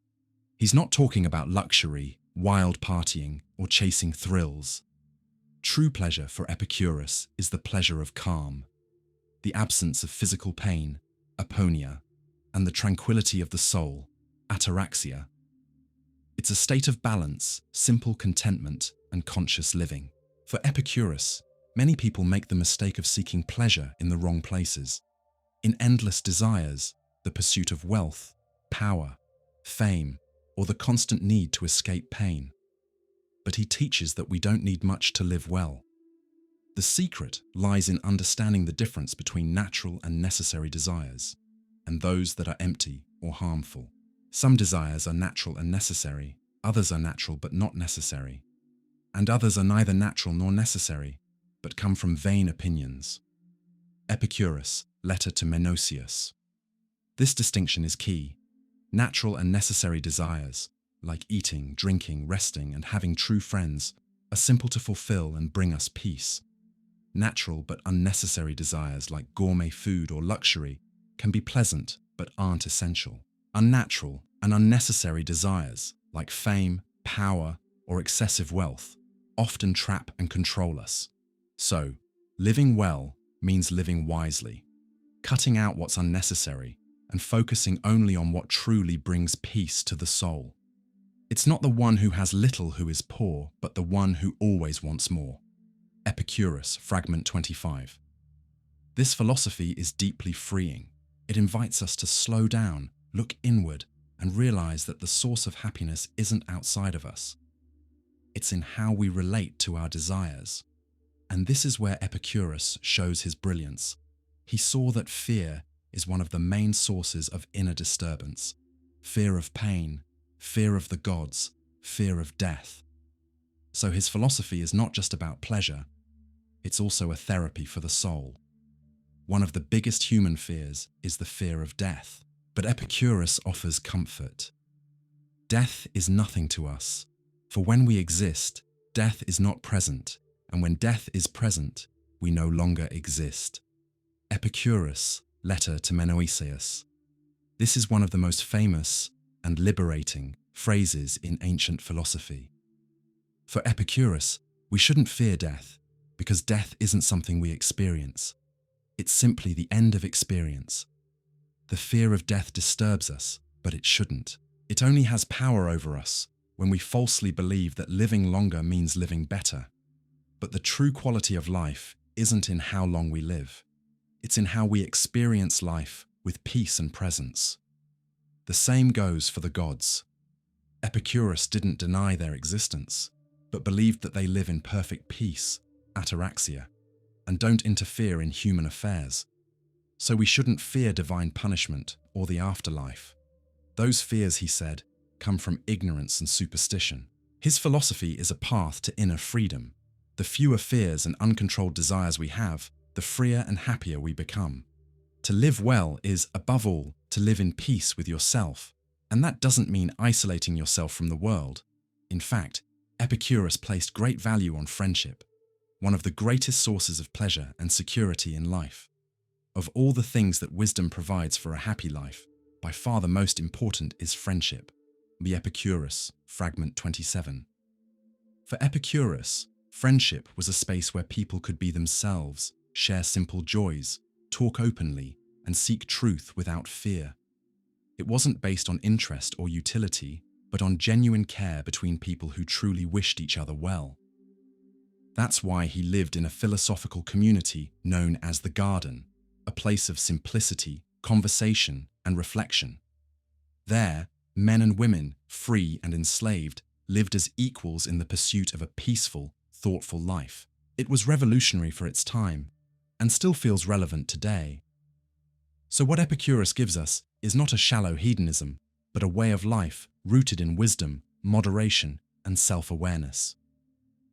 He's not talking about luxury, wild partying, or chasing thrills. True pleasure for Epicurus is the pleasure of calm, the absence of physical pain, aponia, and the tranquility of the soul, ataraxia. It's a state of balance, simple contentment, and conscious living. For Epicurus, many people make the mistake of seeking pleasure in the wrong places. In endless desires, the pursuit of wealth, power, fame, or the constant need to escape pain. But he teaches that we don't need much to live well. The secret lies in understanding the difference between natural and necessary desires, and those that are empty or harmful. Some desires are natural and necessary, others are natural but not necessary, and others are neither natural nor necessary, but come from vain opinions. Epicurus, letter to Minucius. This distinction is key. Natural and necessary desires, like eating, drinking, resting, and having true friends, are simple to fulfill and bring us peace. Natural but unnecessary desires like gourmet food or luxury can be pleasant but aren't essential. Unnatural and unnecessary desires like fame, power, or excessive wealth often trap and control us. So, living well means living wisely, cutting out what's unnecessary and focusing only on what truly brings peace to the soul. It's not the one who has little who is poor, but the one who always wants more. Epicurus, Fragment 25. This philosophy is deeply freeing. It invites us to slow down, look inward, and realize that the source of happiness isn't outside of us. It's in how we relate to our desires. And this is where Epicurus shows his brilliance. He saw that fear is one of the main sources of inner disturbance. Fear of pain, fear of the gods, fear of death. So his philosophy is not just about pleasure, it's also a therapy for the soul. One of the biggest human fears is the fear of death, but Epicurus offers comfort. Death is nothing to us, for when we exist, death is not present, and when death is present, we no longer exist. Epicurus, letter to Minucius. This is one of the most famous and liberating phrases in ancient philosophy. For Epicurus, we shouldn't fear death, because death isn't something we experience. It's simply the end of experience. The fear of death disturbs us, but it shouldn't. It only has power over us when we falsely believe that living longer means living better. But the true quality of life isn't in how long we live. It's in how we experience life with peace and presence. The same goes for the gods. Epicurus didn't deny their existence, but believed that they live in perfect peace, ataraxia, and don't interfere in human affairs. So we shouldn't fear divine punishment or the afterlife. Those fears, he said, come from ignorance and superstition. His philosophy is a path to inner freedom. The fewer fears and uncontrolled desires we have, the freer and happier we become. To live well is, above all, to live in peace with yourself, and that doesn't mean isolating yourself from the world. In fact, Epicurus placed great value on friendship, one of the greatest sources of pleasure and security in life. Of all the things that wisdom provides for a happy life, by far the most important is friendship. The Epicurus, Fragment 27. For Epicurus, friendship was a space where people could be themselves, share simple joys, talk openly, and seek truth without fear. It wasn't based on interest or utility, but on genuine care between people who truly wished each other well. That's why he lived in a philosophical community known as the Garden, a place of simplicity, conversation, and reflection. There, men and women, free and enslaved, lived as equals in the pursuit of a peaceful, thoughtful life. It was revolutionary for its time, and still feels relevant today. So what Epicurus gives us is not a shallow hedonism, but a way of life rooted in wisdom, moderation, and self-awareness.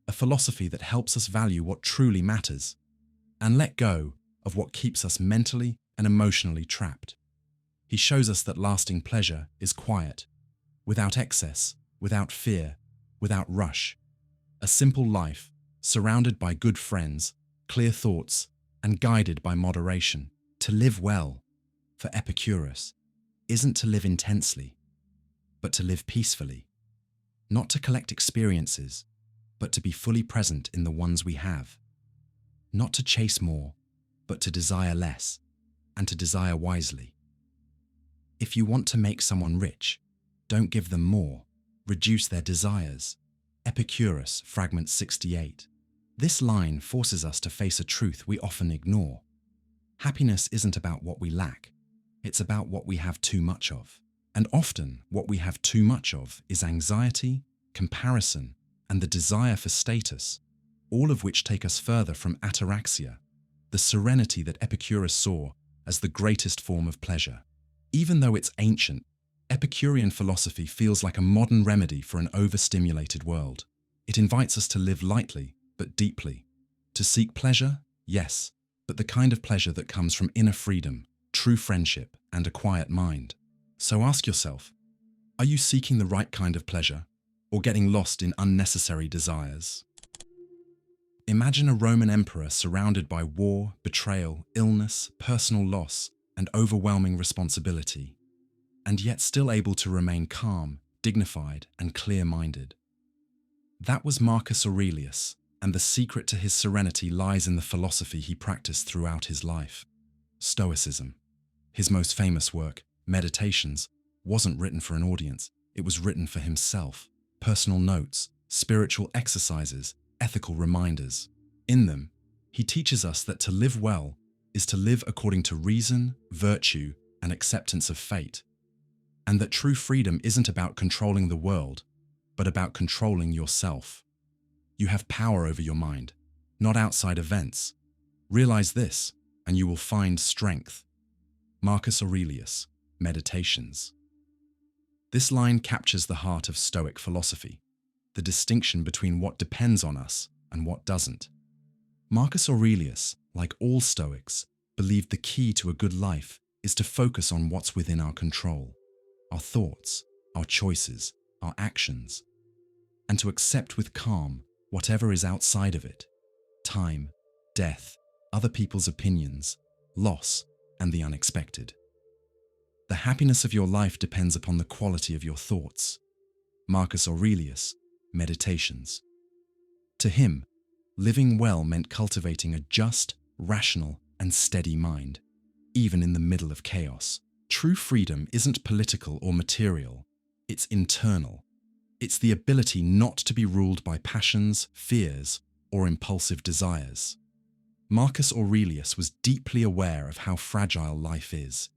A philosophy that helps us value what truly matters, and let go of what keeps us mentally and emotionally trapped. He shows us that lasting pleasure is quiet, without excess, without fear, without rush. A simple life, surrounded by good friends, clear thoughts, and guided by moderation. To live well, for Epicurus, isn't to live intensely, but to live peacefully. Not to collect experiences, but to be fully present in the ones we have. Not to chase more, but to desire less, and to desire wisely. If you want to make someone rich, don't give them more, reduce their desires. Epicurus, Fragment 68. This line forces us to face a truth we often ignore. Happiness isn't about what we lack, it's about what we have too much of. And often, what we have too much of is anxiety, comparison, and the desire for status, all of which take us further from ataraxia, the serenity that Epicurus saw as the greatest form of pleasure. Even though it's ancient, Epicurean philosophy feels like a modern remedy for an overstimulated world. It invites us to live lightly, but deeply. To seek pleasure, yes, but the kind of pleasure that comes from inner freedom, true friendship, and a quiet mind. So ask yourself, are you seeking the right kind of pleasure, or getting lost in unnecessary desires? Imagine a Roman emperor surrounded by war, betrayal, illness, personal loss, and overwhelming responsibility, and yet still able to remain calm, dignified, and clear-minded. That was Marcus Aurelius, and the secret to his serenity lies in the philosophy he practiced throughout his life. Stoicism. His most famous work, Meditations, wasn't written for an audience, it was written for himself. Personal notes, spiritual exercises, ethical reminders. In them, he teaches us that to live well is to live according to reason, virtue, and acceptance of fate, and that true freedom isn't about controlling the world, but about controlling yourself. You have power over your mind, not outside events. Realize this, and you will find strength. Marcus Aurelius, Meditations. This line captures the heart of Stoic philosophy, the distinction between what depends on us and what doesn't. Marcus Aurelius, like all Stoics, believed the key to a good life is to focus on what's within our control, our thoughts, our choices, our actions, and to accept with calm whatever is outside of it: time, death, other people's opinions, loss, and the unexpected. The happiness of your life depends upon the quality of your thoughts. Marcus Aurelius, Meditations. To him, living well meant cultivating a just, rational, and steady mind, even in the middle of chaos. True freedom isn't political or material, it's internal. It's the ability not to be ruled by passions, fears, or impulsive desires. Marcus Aurelius was deeply aware of how fragile life is.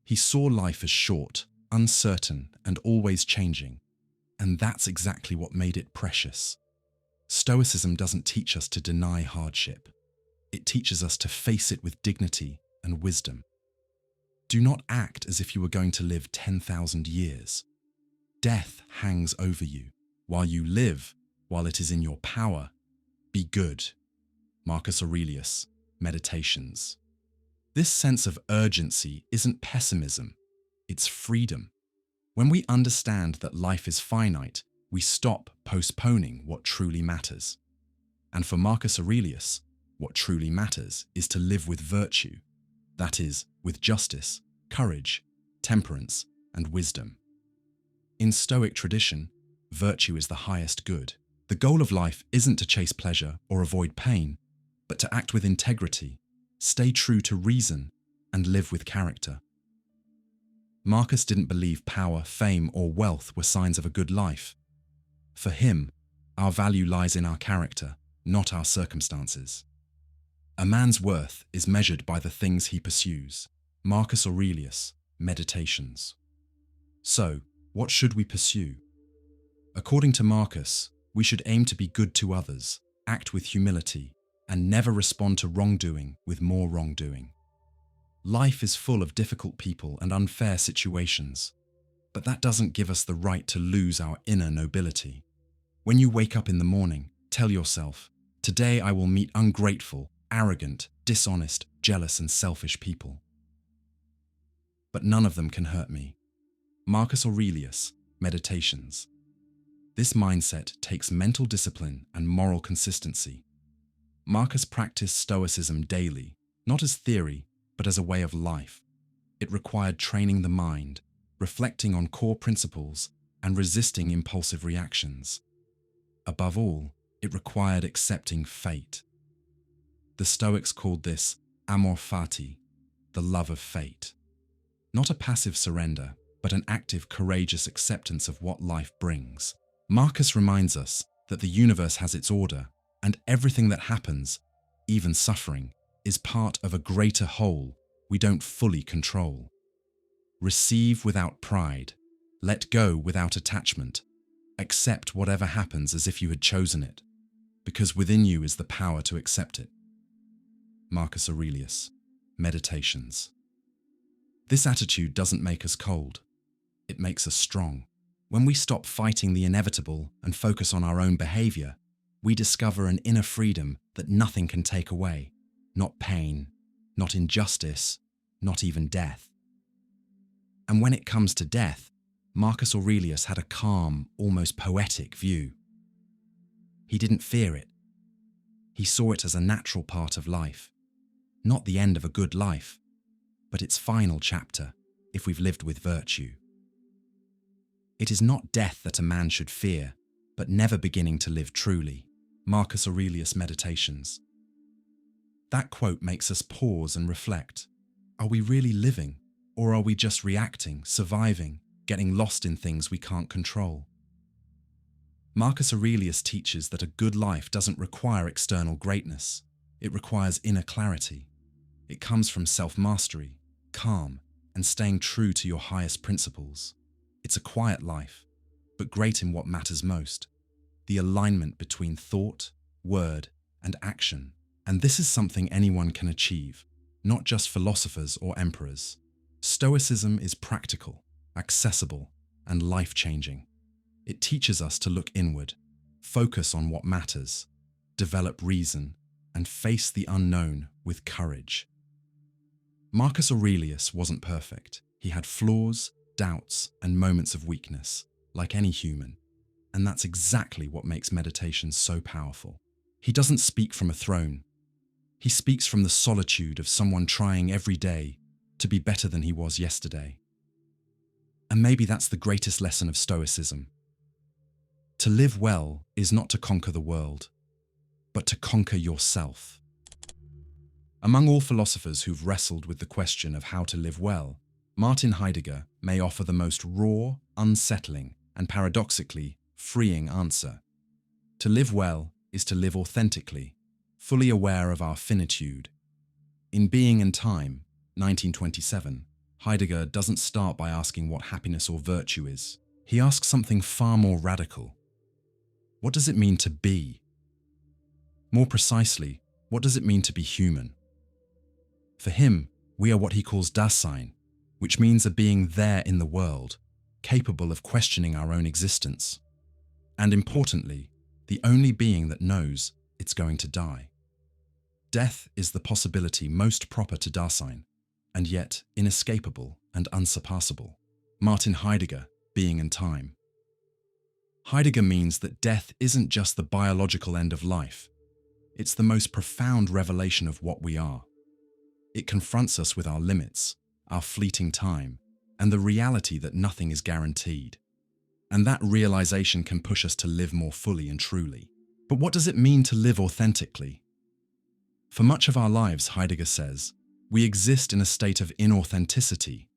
He saw life as short, uncertain, and always changing, and that's exactly what made it precious. Stoicism doesn't teach us to deny hardship. It teaches us to face it with dignity and wisdom. Do not act as if you were going to live 10,000 years. Death hangs over you. While you live, while it is in your power, be good. Marcus Aurelius, Meditations. This sense of urgency isn't pessimism, it's freedom. When we understand that life is finite, we stop postponing what truly matters. And for Marcus Aurelius, what truly matters is to live with virtue, that is, with justice, courage, temperance, and wisdom. In Stoic tradition, virtue is the highest good. The goal of life isn't to chase pleasure or avoid pain, but to act with integrity, stay true to reason, and live with character. Marcus didn't believe power, fame, or wealth were signs of a good life. For him, our value lies in our character, not our circumstances. A man's worth is measured by the things he pursues. Marcus Aurelius, Meditations. So, what should we pursue? According to Marcus, we should aim to be good to others, act with humility, and never respond to wrongdoing with more wrongdoing. Life is full of difficult people and unfair situations, but that doesn't give us the right to lose our inner nobility. When you wake up in the morning, tell yourself, "Today I will meet ungrateful, arrogant, dishonest, jealous, and selfish people. But none of them can hurt me." Marcus Aurelius, Meditations. This mindset takes mental discipline and moral consistency. Marcus practiced Stoicism daily, not as theory, but as a way of life. It required training the mind, reflecting on core principles, and resisting impulsive reactions. Above all, it required accepting fate. The Stoics called this amor fati, the love of fate. Not a passive surrender, but an active, courageous acceptance of what life brings. Marcus reminds us that the universe has its order, and everything that happens, even suffering, is part of a greater whole we don't fully control. Receive without pride, let go without attachment, accept whatever happens as if you had chosen it, because within you is the power to accept it. Marcus Aurelius, Meditations. This attitude doesn't make us cold, it makes us strong. When we stop fighting the inevitable and focus on our own behavior, we discover an inner freedom that nothing can take away. Not pain, not injustice, not even death. And when it comes to death, Marcus Aurelius had a calm, almost poetic view. He didn't fear it. He saw it as a natural part of life, not the end of a good life, but its final chapter, if we've lived with virtue. It is not death that a man should fear, but never beginning to live truly. Marcus Aurelius, Meditations. That quote makes us pause and reflect. Are we really living, or are we just reacting, surviving, getting lost in things we can't control? Marcus Aurelius teaches that a good life doesn't require external greatness. It requires inner clarity. It comes from self-mastery, calm, and staying true to your highest principles. It's a quiet life, but great in what matters most, the alignment between thought, word, and action. And this is something anyone can achieve, not just philosophers or emperors. Stoicism is practical, accessible, and life-changing. It teaches us to look inward, focus on what matters, develop reason, and face the unknown with courage. Marcus Aurelius wasn't perfect. He had flaws, doubts, and moments of weakness, like any human. And that's exactly what makes meditation so powerful. He doesn't speak from a throne. He speaks from the solitude of someone trying every day to be better than he was yesterday. And maybe that's the greatest lesson of Stoicism. To live well is not to conquer the world, but to conquer yourself. Among all philosophers who've wrestled with the question of how to live well, Martin Heidegger may offer the most raw, unsettling, and paradoxically freeing answer. To live well is to live authentically, fully aware of our finitude. In Being and Time, 1927, Heidegger doesn't start by asking what happiness or virtue is. He asks something far more radical. What does it mean to be? More precisely, what does it mean to be human? For him, we are what he calls Dasein, which means a being there in the world, capable of questioning our own existence. And importantly, the only being that knows it's going to die. Death is the possibility most proper to Dasein, and yet inescapable and unsurpassable. Martin Heidegger, Being and Time. Heidegger means that death isn't just the biological end of life. It's the most profound revelation of what we are. It confronts us with our limits, our fleeting time, and the reality that nothing is guaranteed. And that realization can push us to live more fully and truly. But what does it mean to live authentically? For much of our lives, Heidegger says, we exist in a state of inauthenticity,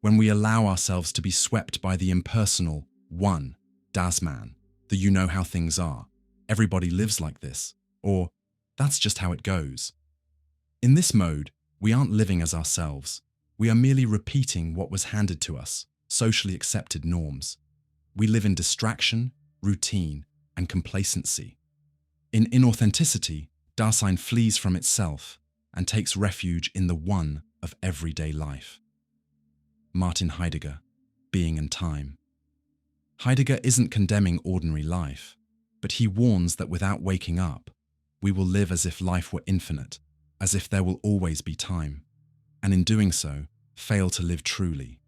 when we allow ourselves to be swept by the impersonal one, das Man, the you know how things are, everybody lives like this, or that's just how it goes. In this mode, we aren't living as ourselves. We are merely repeating what was handed to us, socially accepted norms. We live in distraction, routine, and complacency. In inauthenticity, Dasein flees from itself and takes refuge in the one of everyday life. Martin Heidegger, Being and Time. Heidegger isn't condemning ordinary life, but he warns that without waking up, we will live as if life were infinite, as if there will always be time, and in doing so, fail to live truly.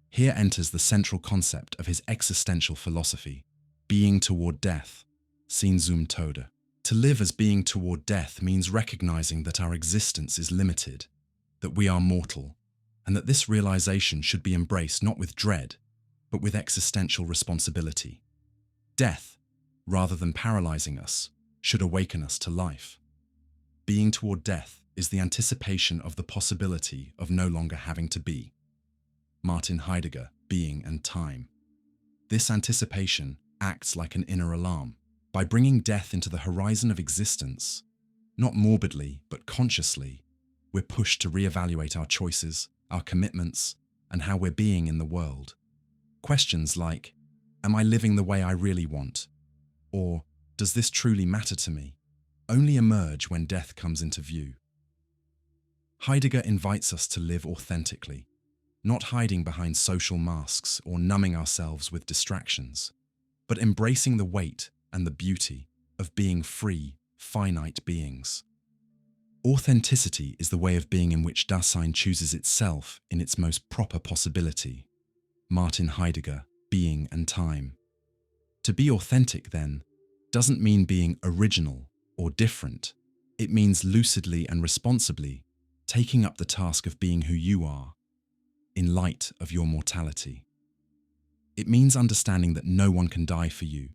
Here enters the central concept of his existential philosophy, being toward death, Sinn zum Tode. To live as being toward death means recognizing that our existence is limited, that we are mortal, and that this realization should be embraced not with dread, but with existential responsibility. Death, rather than paralyzing us, should awaken us to life. Being toward death is the anticipation of the possibility of no longer having to be. Martin Heidegger, Being and Time. This anticipation acts like an inner alarm. By bringing death into the horizon of existence, not morbidly but consciously, we're pushed to reevaluate our choices, our commitments, and how we're being in the world. Questions like, am I living the way I really want? Or, does this truly matter to me? Only emerge when death comes into view. Heidegger invites us to live authentically, not hiding behind social masks or numbing ourselves with distractions, but embracing the weight and the beauty of being free, finite beings. Authenticity is the way of being in which Dasein chooses itself in its most proper possibility. Martin Heidegger, Being and Time. To be authentic, then, doesn't mean being original or different. It means lucidly and responsibly taking up the task of being who you are, in light of your mortality. It means understanding that no one can die for you,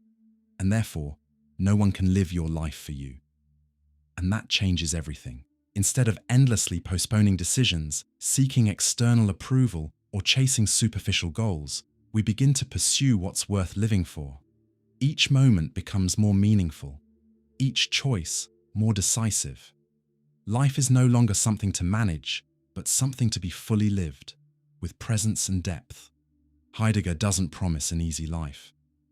and therefore, no one can live your life for you. And that changes everything. Instead of endlessly postponing decisions, seeking external approval, or chasing superficial goals, we begin to pursue what's worth living for. Each moment becomes more meaningful, each choice more decisive. Life is no longer something to manage, but something to be fully lived, with presence and depth. Heidegger doesn't promise an easy life.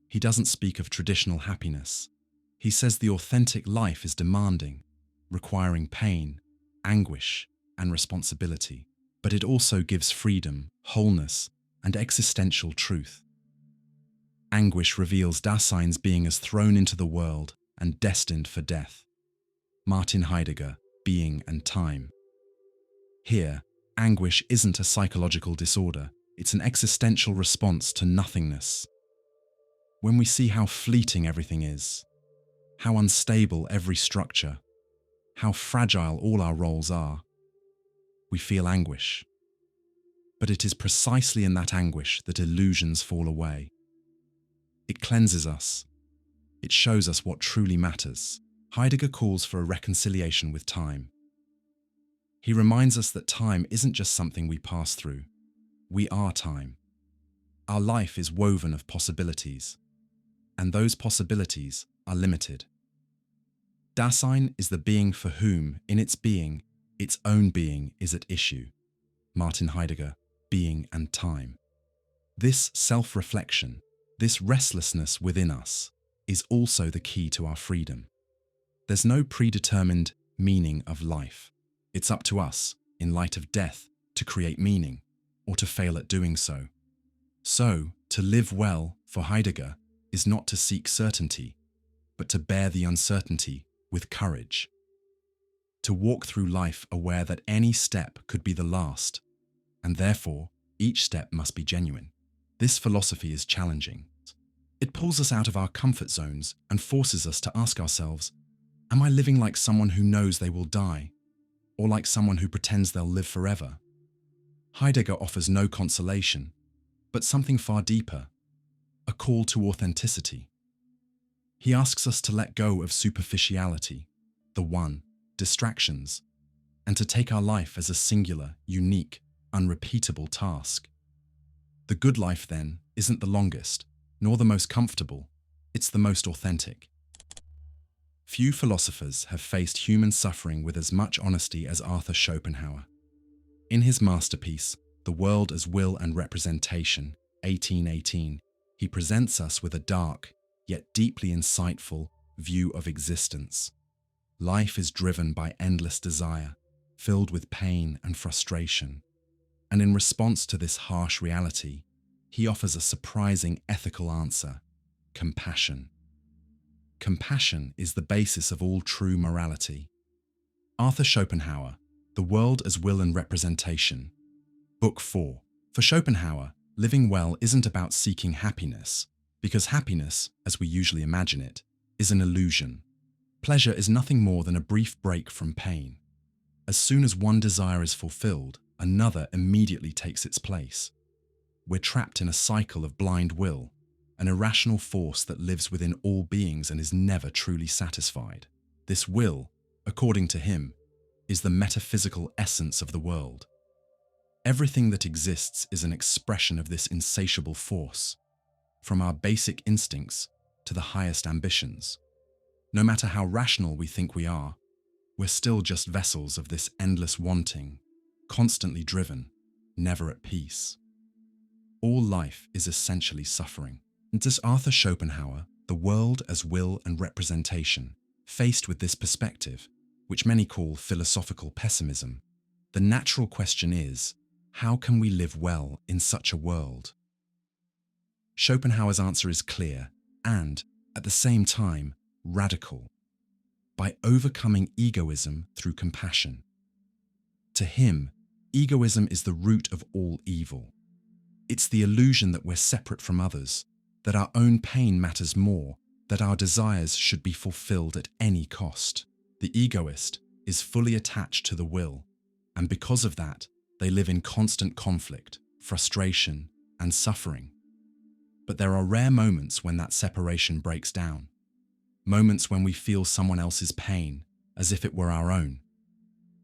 He doesn't speak of traditional happiness. He says the authentic life is demanding, requiring pain, anguish, and responsibility. But it also gives freedom, wholeness, and existential truth. Anguish reveals Dasein's being as thrown into the world and destined for death. Martin Heidegger, Being and Time. Here, anguish isn't a psychological disorder, it's an existential response to nothingness. When we see how fleeting everything is, how unstable every structure, how fragile all our roles are, we feel anguish. But it is precisely in that anguish that illusions fall away. It cleanses us. It shows us what truly matters. Heidegger calls for a reconciliation with time. He reminds us that time isn't just something we pass through. We are time. Our life is woven of possibilities, and those possibilities are limited. Dasein is the being for whom, in its being, its own being is at issue. Martin Heidegger, Being and Time. This self-reflection, this restlessness within us, is also the key to our freedom. There's no predetermined meaning of life. It's up to us, in light of death, to create meaning, or to fail at doing so. So, to live well, for Heidegger, is not to seek certainty, but to bear the uncertainty with courage. to walk through life aware that any step could be the last, and therefore each step must be genuine. This philosophy is challenging. It pulls us out of our comfort zones and forces us to ask ourselves, am I living like someone who knows they will die, or like someone who pretends they'll live forever? Heidegger offers no consolation, but something far deeper, a call to authenticity. He asks us to let go of superficiality, the one, distractions, and to take our life as a singular, unique, unrepeatable task. The good life, then, isn't the longest, nor the most comfortable, it's the most authentic. Few philosophers have faced human suffering with as much honesty as Arthur Schopenhauer. In his masterpiece, The World as Will and Representation, 1818, he presents us with a dark, yet deeply insightful, view of existence. Life is driven by endless desire, filled with pain and frustration. And in response to this harsh reality, he offers a surprising ethical answer: compassion. Compassion is the basis of all true morality. Arthur Schopenhauer, The World as Will and Representation. Book 4. For Schopenhauer, living well isn't about seeking happiness, because happiness, as we usually imagine it, is an illusion. Pleasure is nothing more than a brief break from pain. As soon as one desire is fulfilled, another immediately takes its place. We're trapped in a cycle of blind will, an irrational force that lives within all beings and is never truly satisfied. This will, according to him, is the metaphysical essence of the world. Everything that exists is an expression of this insatiable force, from our basic instincts to the highest ambitions. No matter how rational we think we are, we're still just vessels of this endless wanting, constantly driven, never at peace. All life is essentially suffering. And as Arthur Schopenhauer, The World as Will and Representation, faced with this perspective, which many call philosophical pessimism, the natural question is, how can we live well in such a world? Schopenhauer's answer is clear and, at the same time, radical: by overcoming egoism through compassion. To him, egoism is the root of all evil. It's the illusion that we're separate from others, that our own pain matters more, that our desires should be fulfilled at any cost. The egoist is fully attached to the will, and because of that, they live in constant conflict, frustration, and suffering. But there are rare moments when that separation breaks down. Moments when we feel someone else's pain as if it were our own.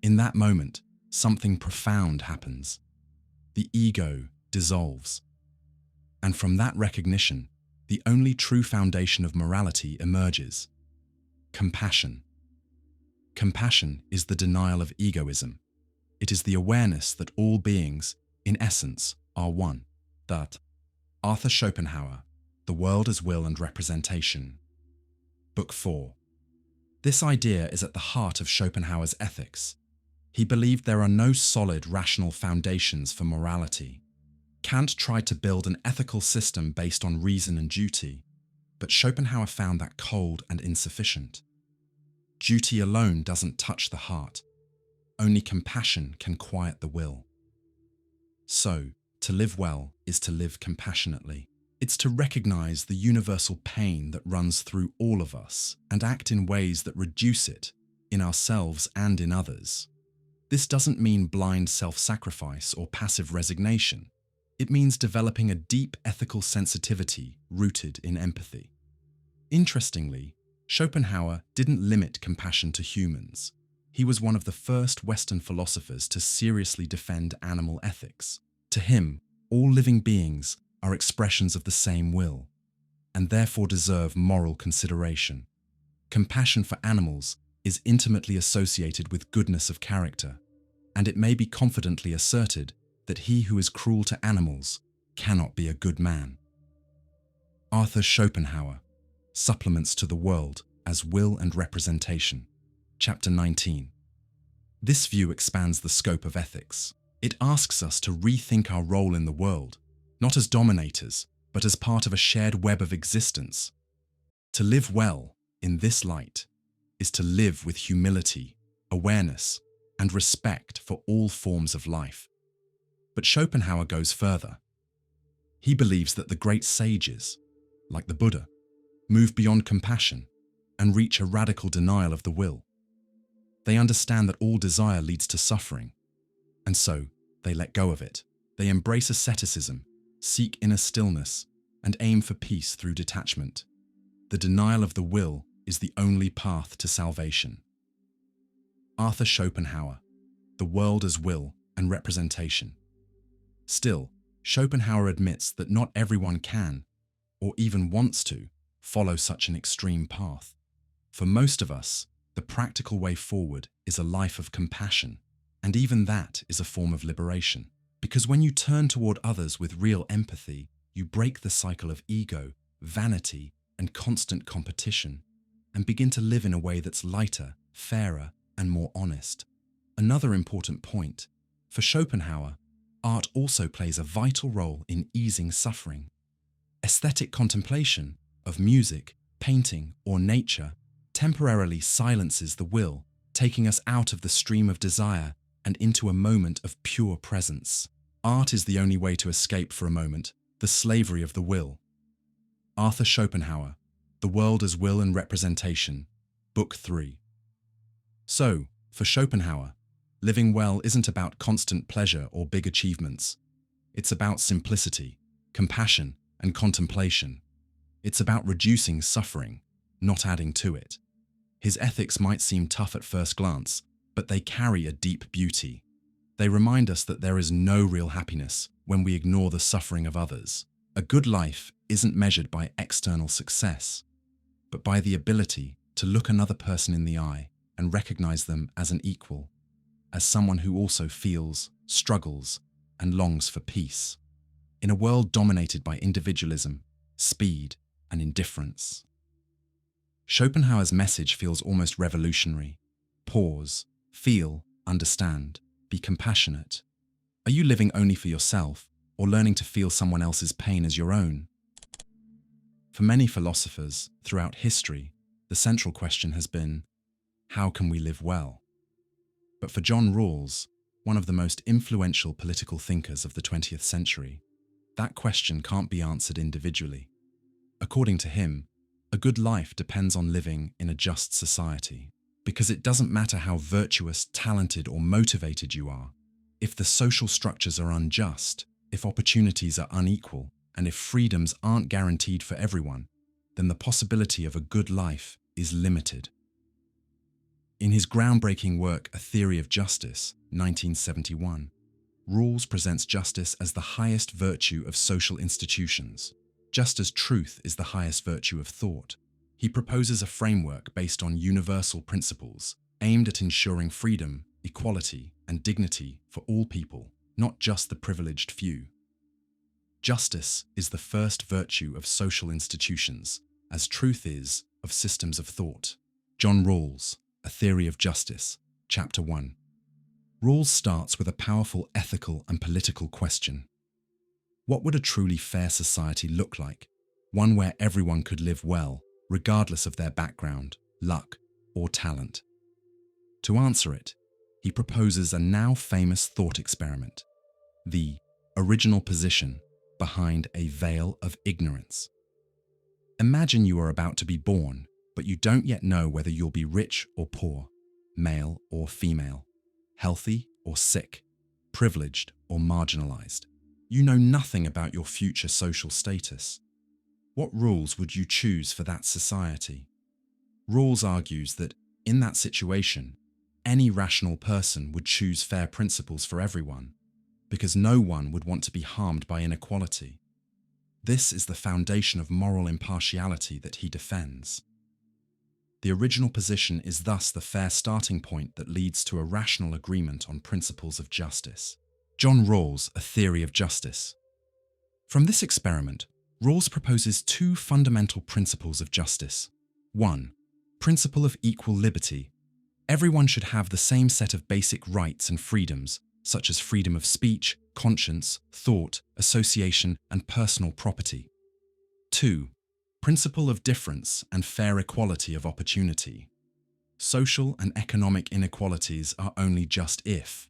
In that moment, something profound happens. The ego dissolves. And from that recognition, the only true foundation of morality emerges: compassion. Compassion is the denial of egoism. It is the awareness that all beings, in essence, are one. That. Arthur Schopenhauer, The World as Will and Representation. Book 4. This idea is at the heart of Schopenhauer's ethics. He believed there are no solid rational foundations for morality. Kant tried to build an ethical system based on reason and duty, but Schopenhauer found that cold and insufficient. Duty alone doesn't touch the heart. Only compassion can quiet the will. So, to live well is to live compassionately. It's to recognize the universal pain that runs through all of us and act in ways that reduce it, in ourselves and in others. This doesn't mean blind self-sacrifice or passive resignation. It means developing a deep ethical sensitivity rooted in empathy. Interestingly, Schopenhauer didn't limit compassion to humans. He was one of the first Western philosophers to seriously defend animal ethics. To him, all living beings are expressions of the same will, and therefore deserve moral consideration. Compassion for animals is intimately associated with goodness of character, and it may be confidently asserted that he who is cruel to animals cannot be a good man. Arthur Schopenhauer, Supplements to the World as Will and Representation, Chapter 19. This view expands the scope of ethics. It asks us to rethink our role in the world, not as dominators, but as part of a shared web of existence. To live well, in this light, is to live with humility, awareness, and respect for all forms of life. But Schopenhauer goes further. He believes that the great sages, like the Buddha, move beyond compassion and reach a radical denial of the will. They understand that all desire leads to suffering, and so they let go of it. They embrace asceticism, seek inner stillness, and aim for peace through detachment. The denial of the will is the only path to salvation. Arthur Schopenhauer, The World as Will and Representation. Still, Schopenhauer admits that not everyone can, or even wants to, follow such an extreme path. For most of us, the practical way forward is a life of compassion, and even that is a form of liberation. Because when you turn toward others with real empathy, you break the cycle of ego, vanity, and constant competition, and begin to live in a way that's lighter, fairer, and more honest. Another important point, for Schopenhauer, art also plays a vital role in easing suffering. Aesthetic contemplation of music, painting, or nature temporarily silences the will, taking us out of the stream of desire and into a moment of pure presence. Art is the only way to escape for a moment the slavery of the will. Arthur Schopenhauer, The World as Will and Representation, Book 3. So, for Schopenhauer, living well isn't about constant pleasure or big achievements. It's about simplicity, compassion, and contemplation. It's about reducing suffering, not adding to it. His ethics might seem tough at first glance, but they carry a deep beauty. They remind us that there is no real happiness when we ignore the suffering of others. A good life isn't measured by external success, but by the ability to look another person in the eye and recognize them as an equal, as someone who also feels, struggles, and longs for peace. In a world dominated by individualism, speed, and indifference. Schopenhauer's message feels almost revolutionary. Pause, feel, understand, be compassionate. Are you living only for yourself, or learning to feel someone else's pain as your own? For many philosophers throughout history, the central question has been, how can we live well? But for John Rawls, one of the most influential political thinkers of the 20th century, that question can't be answered individually. According to him, a good life depends on living in a just society, because it doesn't matter how virtuous, talented, or motivated you are. If the social structures are unjust, if opportunities are unequal, and if freedoms aren't guaranteed for everyone, then the possibility of a good life is limited. In his groundbreaking work, A Theory of Justice, 1971, Rawls presents justice as the highest virtue of social institutions, just as truth is the highest virtue of thought. He proposes a framework based on universal principles, aimed at ensuring freedom, equality, and dignity for all people, not just the privileged few. Justice is the first virtue of social institutions, as truth is of systems of thought. John Rawls, A Theory of Justice, Chapter 1. Rawls starts with a powerful ethical and political question. What would a truly fair society look like? One where everyone could live well, regardless of their background, luck, or talent. To answer it, he proposes a now famous thought experiment, the original position behind a veil of ignorance. Imagine you are about to be born, but you don't yet know whether you'll be rich or poor, male or female, healthy or sick, privileged or marginalized. You know nothing about your future social status. What rules would you choose for that society? Rawls argues that, in that situation, any rational person would choose fair principles for everyone, because no one would want to be harmed by inequality. This is the foundation of moral impartiality that he defends. The original position is thus the fair starting point that leads to a rational agreement on principles of justice. John Rawls, A Theory of Justice. From this experiment, Rawls proposes two fundamental principles of justice. 1. Principle of equal liberty. Everyone should have the same set of basic rights and freedoms, such as freedom of speech, conscience, thought, association, and personal property. 2. Principle of difference and fair equality of opportunity. Social and economic inequalities are only just if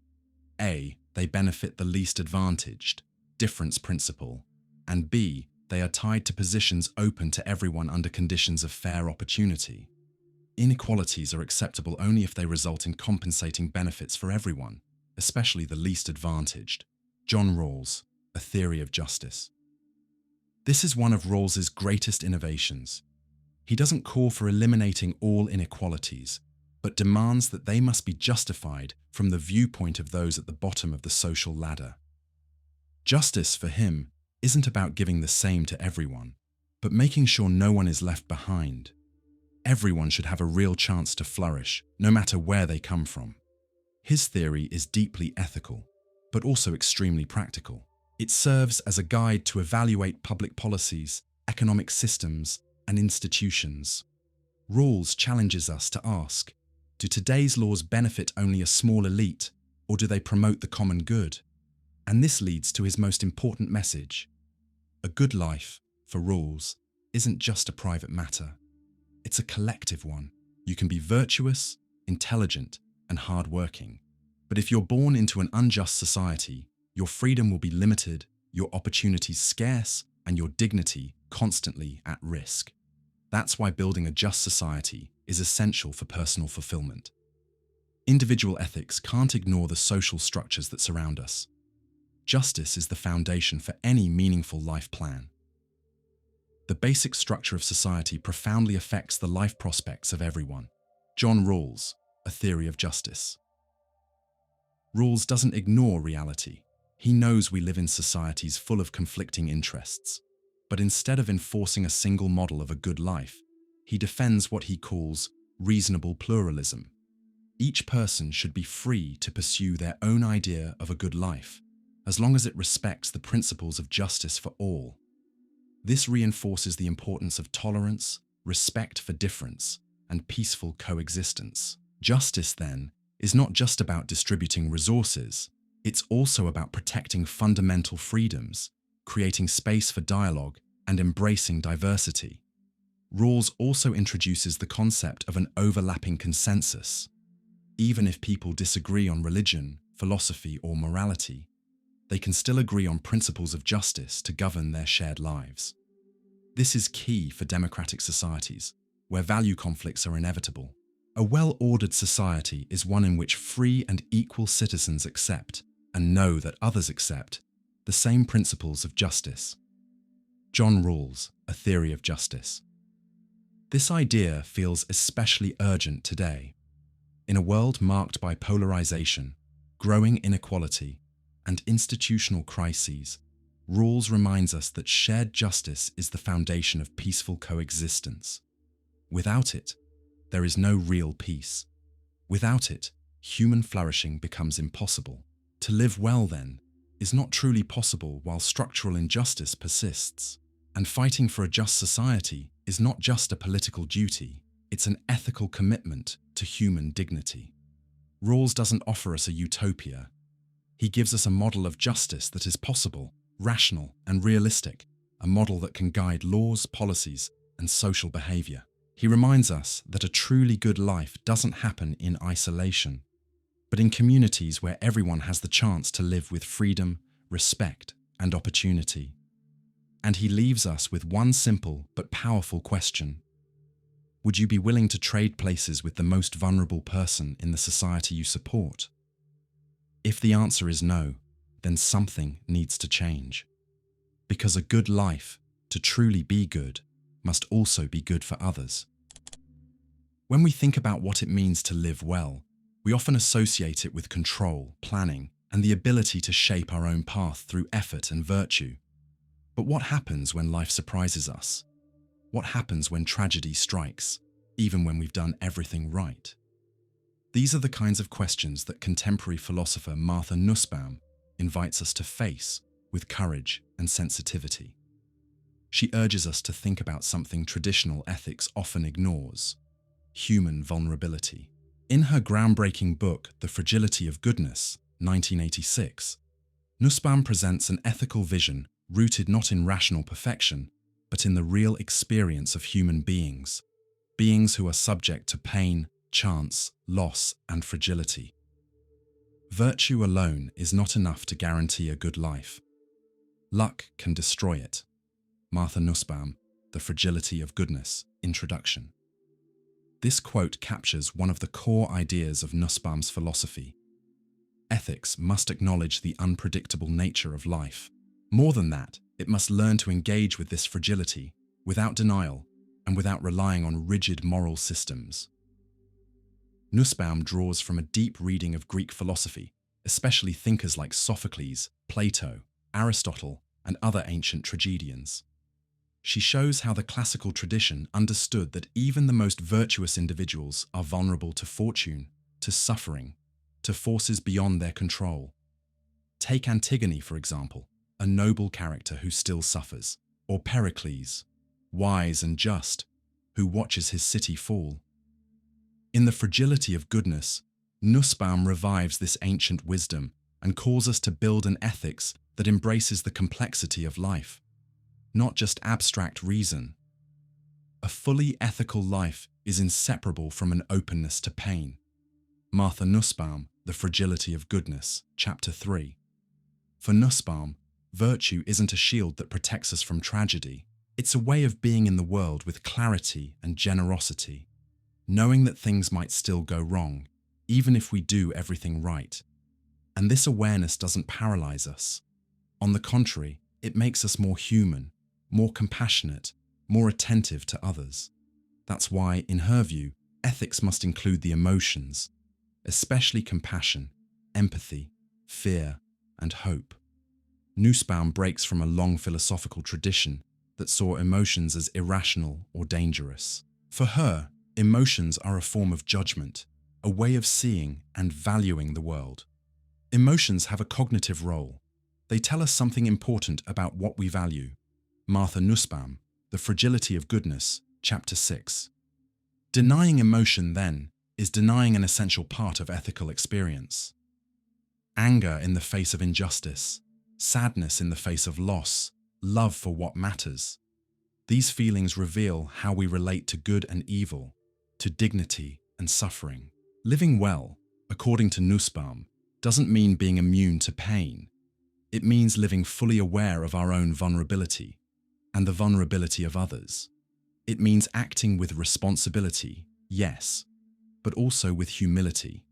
A. They benefit the least advantaged, difference principle, and B. They are tied to positions open to everyone under conditions of fair opportunity. Inequalities are acceptable only if they result in compensating benefits for everyone, especially the least advantaged. John Rawls, A Theory of Justice. This is one of Rawls's greatest innovations. He doesn't call for eliminating all inequalities, but demands that they must be justified from the viewpoint of those at the bottom of the social ladder. Justice, for him, isn't about giving the same to everyone, but making sure no one is left behind. Everyone should have a real chance to flourish, no matter where they come from. His theory is deeply ethical, but also extremely practical. It serves as a guide to evaluate public policies, economic systems, and institutions. Rawls challenges us to ask, do today's laws benefit only a small elite, or do they promote the common good? And this leads to his most important message. A good life, for Rawls, isn't just a private matter. It's a collective one. You can be virtuous, intelligent, and hardworking. But if you're born into an unjust society, your freedom will be limited, your opportunities scarce, and your dignity constantly at risk. That's why building a just society is essential for personal fulfillment. Individual ethics can't ignore the social structures that surround us. Justice is the foundation for any meaningful life plan. The basic structure of society profoundly affects the life prospects of everyone. John Rawls, A Theory of Justice. Rawls doesn't ignore reality. He knows we live in societies full of conflicting interests. But instead of enforcing a single model of a good life, he defends what he calls reasonable pluralism. Each person should be free to pursue their own idea of a good life, as long as it respects the principles of justice for all. This reinforces the importance of tolerance, respect for difference, and peaceful coexistence. Justice, then, is not just about distributing resources, it's also about protecting fundamental freedoms, creating space for dialogue, and embracing diversity. Rawls also introduces the concept of an overlapping consensus. Even if people disagree on religion, philosophy, or morality, they can still agree on principles of justice to govern their shared lives. This is key for democratic societies, where value conflicts are inevitable. A well-ordered society is one in which free and equal citizens accept, and know that others accept, the same principles of justice. John Rawls, A Theory of Justice. This idea feels especially urgent today. In a world marked by polarization, growing inequality, and institutional crises, Rawls reminds us that shared justice is the foundation of peaceful coexistence. Without it, there is no real peace. Without it, human flourishing becomes impossible. To live well, then, is not truly possible while structural injustice persists. And fighting for a just society is not just a political duty, it's an ethical commitment to human dignity. Rawls doesn't offer us a utopia. He gives us a model of justice that is possible, rational, and realistic, a model that can guide laws, policies, and social behavior. He reminds us that a truly good life doesn't happen in isolation, but in communities where everyone has the chance to live with freedom, respect, and opportunity. And he leaves us with one simple but powerful question. Would you be willing to trade places with the most vulnerable person in the society you support? If the answer is no, then something needs to change. Because a good life, to truly be good, must also be good for others. When we think about what it means to live well, we often associate it with control, planning, and the ability to shape our own path through effort and virtue. But what happens when life surprises us? What happens when tragedy strikes, even when we've done everything right? These are the kinds of questions that contemporary philosopher Martha Nussbaum invites us to face with courage and sensitivity. She urges us to think about something traditional ethics often ignores: human vulnerability. In her groundbreaking book, The Fragility of Goodness, 1986, Nussbaum presents an ethical vision rooted not in rational perfection, but in the real experience of human beings, beings who are subject to pain, chance, loss, and fragility. Virtue alone is not enough to guarantee a good life. Luck can destroy it. Martha Nussbaum, The Fragility of Goodness, Introduction. This quote captures one of the core ideas of Nussbaum's philosophy. Ethics must acknowledge the unpredictable nature of life. More than that, it must learn to engage with this fragility without denial and without relying on rigid moral systems. Nussbaum draws from a deep reading of Greek philosophy, especially thinkers like Sophocles, Plato, Aristotle, and other ancient tragedians. She shows how the classical tradition understood that even the most virtuous individuals are vulnerable to fortune, to suffering, to forces beyond their control. Take Antigone, for example, a noble character who still suffers, or Pericles, wise and just, who watches his city fall. In The Fragility of Goodness, Nussbaum revives this ancient wisdom and calls us to build an ethics that embraces the complexity of life, not just abstract reason. A fully ethical life is inseparable from an openness to pain. Martha Nussbaum, The Fragility of Goodness, Chapter 3. For Nussbaum, virtue isn't a shield that protects us from tragedy. It's a way of being in the world with clarity and generosity, knowing that things might still go wrong, even if we do everything right. And this awareness doesn't paralyze us. On the contrary, it makes us more human, more compassionate, more attentive to others. That's why, in her view, ethics must include the emotions, especially compassion, empathy, fear, and hope. Nussbaum breaks from a long philosophical tradition that saw emotions as irrational or dangerous. For her, emotions are a form of judgment, a way of seeing and valuing the world. Emotions have a cognitive role. They tell us something important about what we value. Martha Nussbaum, The Fragility of Goodness, Chapter 6. Denying emotion, then, is denying an essential part of ethical experience. Anger in the face of injustice, sadness in the face of loss, love for what matters. These feelings reveal how we relate to good and evil, to dignity and suffering. Living well, according to Nussbaum, doesn't mean being immune to pain. It means living fully aware of our own vulnerability and the vulnerability of others. It means acting with responsibility, yes, but also with humility.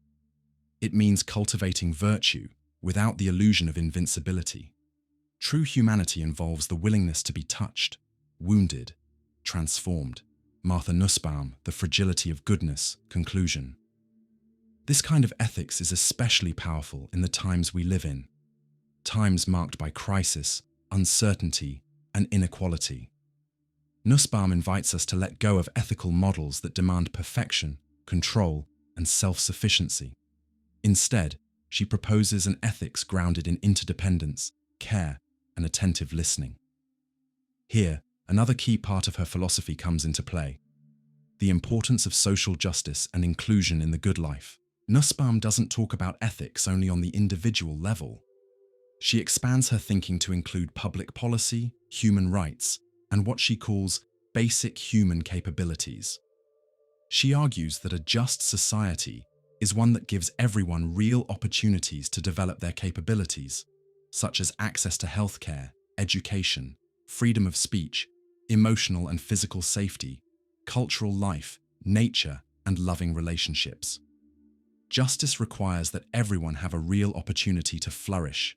It means cultivating virtue without the illusion of invincibility. True humanity involves the willingness to be touched, wounded, transformed. Martha Nussbaum, The Fragility of Goodness, Conclusion. This kind of ethics is especially powerful in the times we live in, times marked by crisis, uncertainty, and inequality. Nussbaum invites us to let go of ethical models that demand perfection, control, and self-sufficiency. Instead, she proposes an ethics grounded in interdependence, care, and attentive listening. Here, another key part of her philosophy comes into play: the importance of social justice and inclusion in the good life. Nussbaum doesn't talk about ethics only on the individual level. She expands her thinking to include public policy, human rights, and what she calls basic human capabilities. She argues that a just society is one that gives everyone real opportunities to develop their capabilities, such as access to healthcare, education, freedom of speech, emotional and physical safety, cultural life, nature, and loving relationships. Justice requires that everyone have a real opportunity to flourish.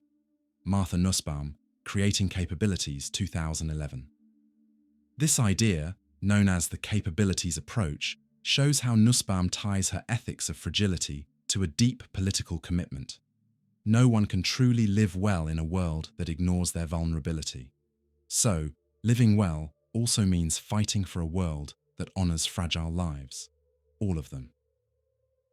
Martha Nussbaum, Creating Capabilities, 2011. This idea, known as the capabilities approach, shows how Nussbaum ties her ethics of fragility to a deep political commitment. No one can truly live well in a world that ignores their vulnerability. So, living well also means fighting for a world that honors fragile lives, all of them.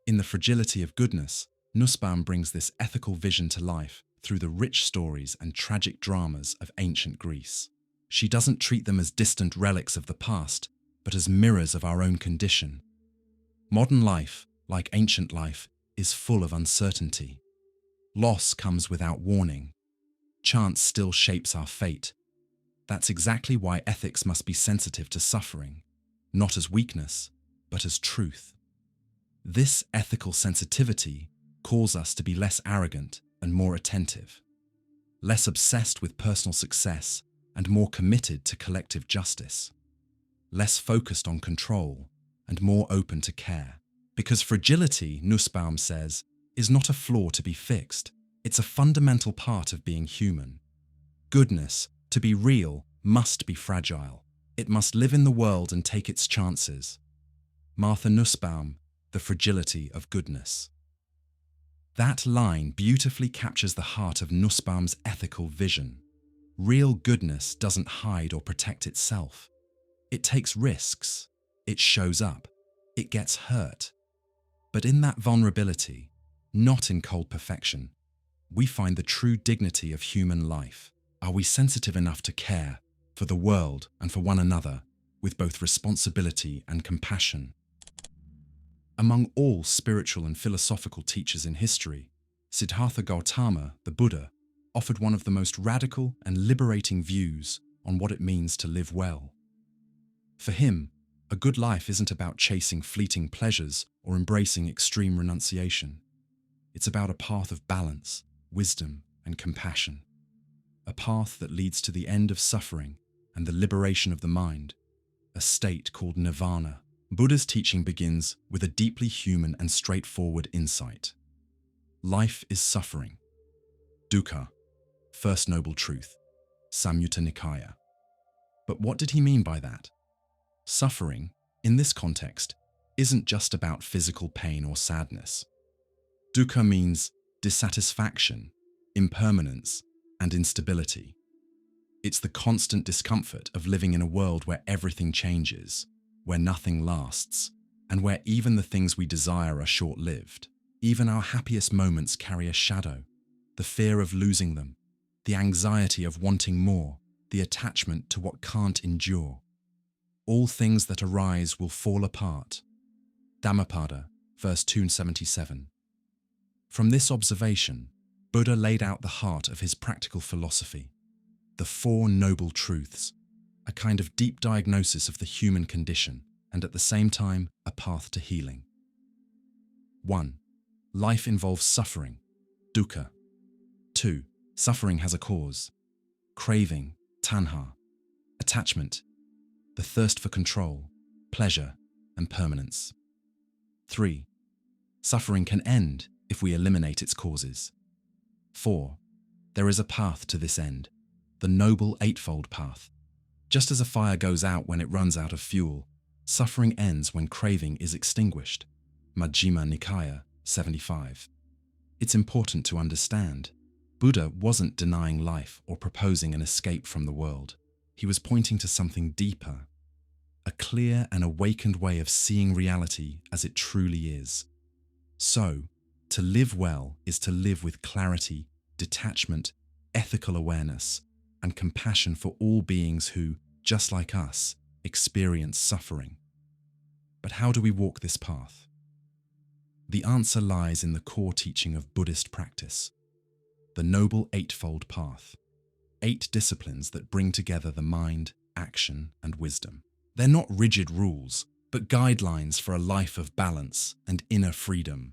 In The Fragility of Goodness, Nussbaum brings this ethical vision to life through the rich stories and tragic dramas of ancient Greece. She doesn't treat them as distant relics of the past, but as mirrors of our own condition. Modern life, like ancient life, is full of uncertainty. Loss comes without warning. Chance still shapes our fate. That's exactly why ethics must be sensitive to suffering, not as weakness, but as truth. This ethical sensitivity calls us to be less arrogant and more attentive, less obsessed with personal success and more committed to collective justice, less focused on control and more open to care. Because fragility, Nussbaum says, is not a flaw to be fixed. It's a fundamental part of being human. Goodness, to be real, must be fragile. It must live in the world and take its chances. Martha Nussbaum, The Fragility of Goodness. That line beautifully captures the heart of Nussbaum's ethical vision. Real goodness doesn't hide or protect itself. It takes risks. It shows up. It gets hurt. But in that vulnerability, not in cold perfection, we find the true dignity of human life. Are we sensitive enough to care for the world and for one another with both responsibility and compassion? Among all spiritual and philosophical teachers in history, Siddhartha Gautama, the Buddha, offered one of the most radical and liberating views on what it means to live well. For him, a good life isn't about chasing fleeting pleasures or embracing extreme renunciation. It's about a path of balance, wisdom, and compassion. A path that leads to the end of suffering and the liberation of the mind, a state called nirvana. Buddha's teaching begins with a deeply human and straightforward insight. Life is suffering. Dukkha, First Noble Truth, Samyutta Nikaya. But what did he mean by that? Suffering, in this context, isn't just about physical pain or sadness. Dukkha means dissatisfaction, impermanence, and instability. It's the constant discomfort of living in a world where everything changes, where nothing lasts, and where even the things we desire are short-lived. Even our happiest moments carry a shadow, the fear of losing them, the anxiety of wanting more, the attachment to what can't endure. All things that arise will fall apart. Dhammapada, verse 277. From this observation, Buddha laid out the heart of his practical philosophy, the Four Noble Truths, a kind of deep diagnosis of the human condition, and at the same time, a path to healing. 1. Life involves suffering, dukkha. 2. Suffering has a cause, craving, tanha, attachment, the thirst for control, pleasure, and permanence. 3. Suffering can end if we eliminate its causes. 4. There is a path to this end, the Noble Eightfold Path. Just as a fire goes out when it runs out of fuel, suffering ends when craving is extinguished. Majjhima Nikaya 75. It's important to understand, Buddha wasn't denying life or proposing an escape from the world. He was pointing to something deeper, a clear and awakened way of seeing reality as it truly is. So, to live well is to live with clarity, detachment, ethical awareness, and compassion for all beings who, just like us, experience suffering. But how do we walk this path? The answer lies in the core teaching of Buddhist practice, the Noble Eightfold Path, 8 disciplines that bring together the mind, action, and wisdom. They're not rigid rules, but guidelines for a life of balance and inner freedom.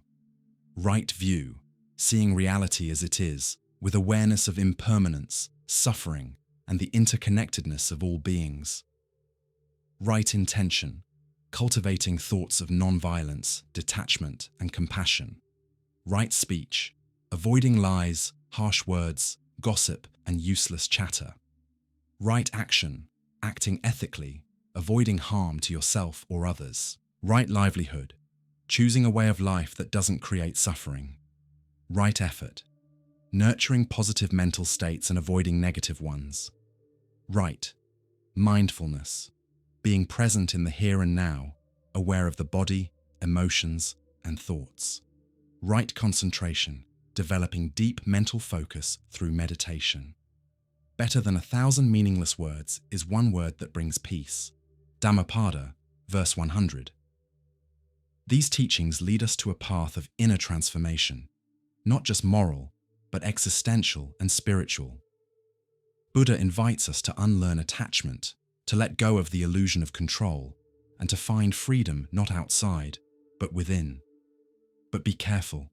Right view, seeing reality as it is, with awareness of impermanence, suffering, and the interconnectedness of all beings. Right intention, cultivating thoughts of non-violence, detachment, and compassion. Right speech, avoiding lies, harsh words, gossip, and useless chatter. Right action, acting ethically, avoiding harm to yourself or others. Right livelihood, choosing a way of life that doesn't create suffering. Right effort, nurturing positive mental states and avoiding negative ones. Right mindfulness, being present in the here and now, aware of the body, emotions, and thoughts. Right concentration, developing deep mental focus through meditation. Better than 1,000 meaningless words is one word that brings peace. Dhammapada, verse 100. These teachings lead us to a path of inner transformation, not just moral, but existential and spiritual. Buddha invites us to unlearn attachment, to let go of the illusion of control, and to find freedom not outside, but within. But be careful.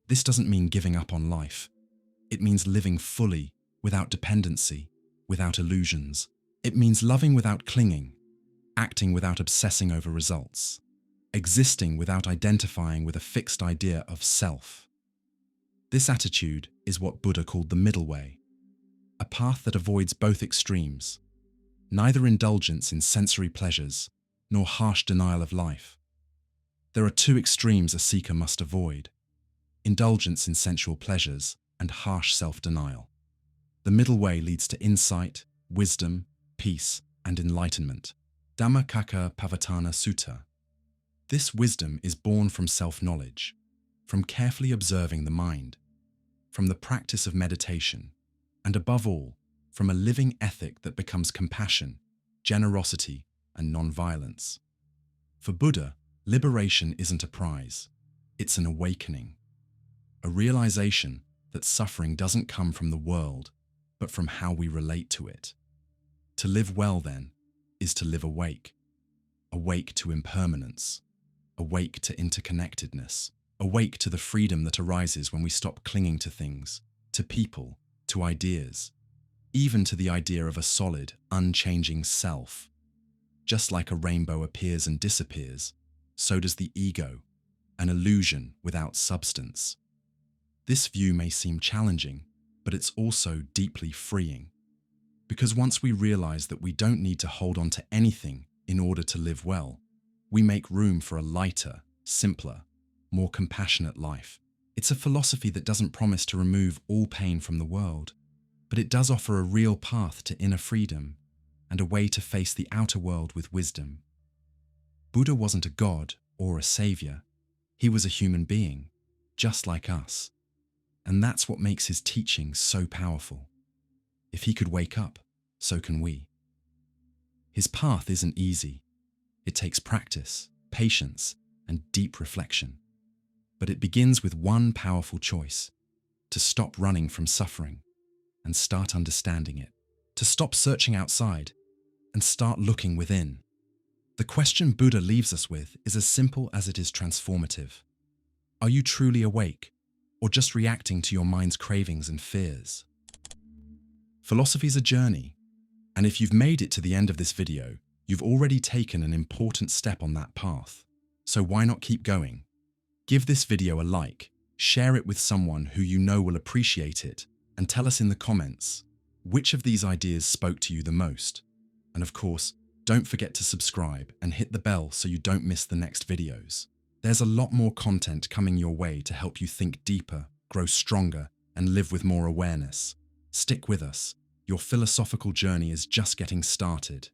This doesn't mean giving up on life. It means living fully, without dependency, without illusions. It means loving without clinging, acting without obsessing over results, existing without identifying with a fixed idea of self. This attitude is what Buddha called the middle way, a path that avoids both extremes, neither indulgence in sensory pleasures nor harsh denial of life. There are two extremes a seeker must avoid: indulgence in sensual pleasures and harsh self-denial. The middle way leads to insight, wisdom, peace, and enlightenment. Dhammacakka Pavatana Sutta. This wisdom is born from self-knowledge, from carefully observing the mind, from the practice of meditation, and above all, from a living ethic that becomes compassion, generosity, and non-violence. For Buddha, liberation isn't a prize, it's an awakening, a realization that suffering doesn't come from the world, but from how we relate to it. To live well, then, is to live awake, awake to impermanence, awake to interconnectedness, awake to the freedom that arises when we stop clinging to things, to people, to ideas, even to the idea of a solid, unchanging self. Just like a rainbow appears and disappears, so does the ego, an illusion without substance. This view may seem challenging, but it's also deeply freeing. Because once we realize that we don't need to hold on to anything in order to live well, we make room for a lighter, simpler, more compassionate life. It's a philosophy that doesn't promise to remove all pain from the world, but it does offer a real path to inner freedom and a way to face the outer world with wisdom. Buddha wasn't a god or a savior. He was a human being, just like us. And that's what makes his teaching so powerful. If he could wake up, so can we. His path isn't easy. It takes practice, patience, and deep reflection. But it begins with one powerful choice: to stop running from suffering and start understanding it, to stop searching outside and start looking within. The question Buddha leaves us with is as simple as it is transformative. Are you truly awake, or just reacting to your mind's cravings and fears? Philosophy's a journey, and if you've made it to the end of this video, you've already taken an important step on that path. So why not keep going? Give this video a like, share it with someone who you know will appreciate it, and tell us in the comments which of these ideas spoke to you the most. And of course, don't forget to subscribe and hit the bell so you don't miss the next videos. There's a lot more content coming your way to help you think deeper, grow stronger, and live with more awareness. Stick with us. Your philosophical journey is just getting started.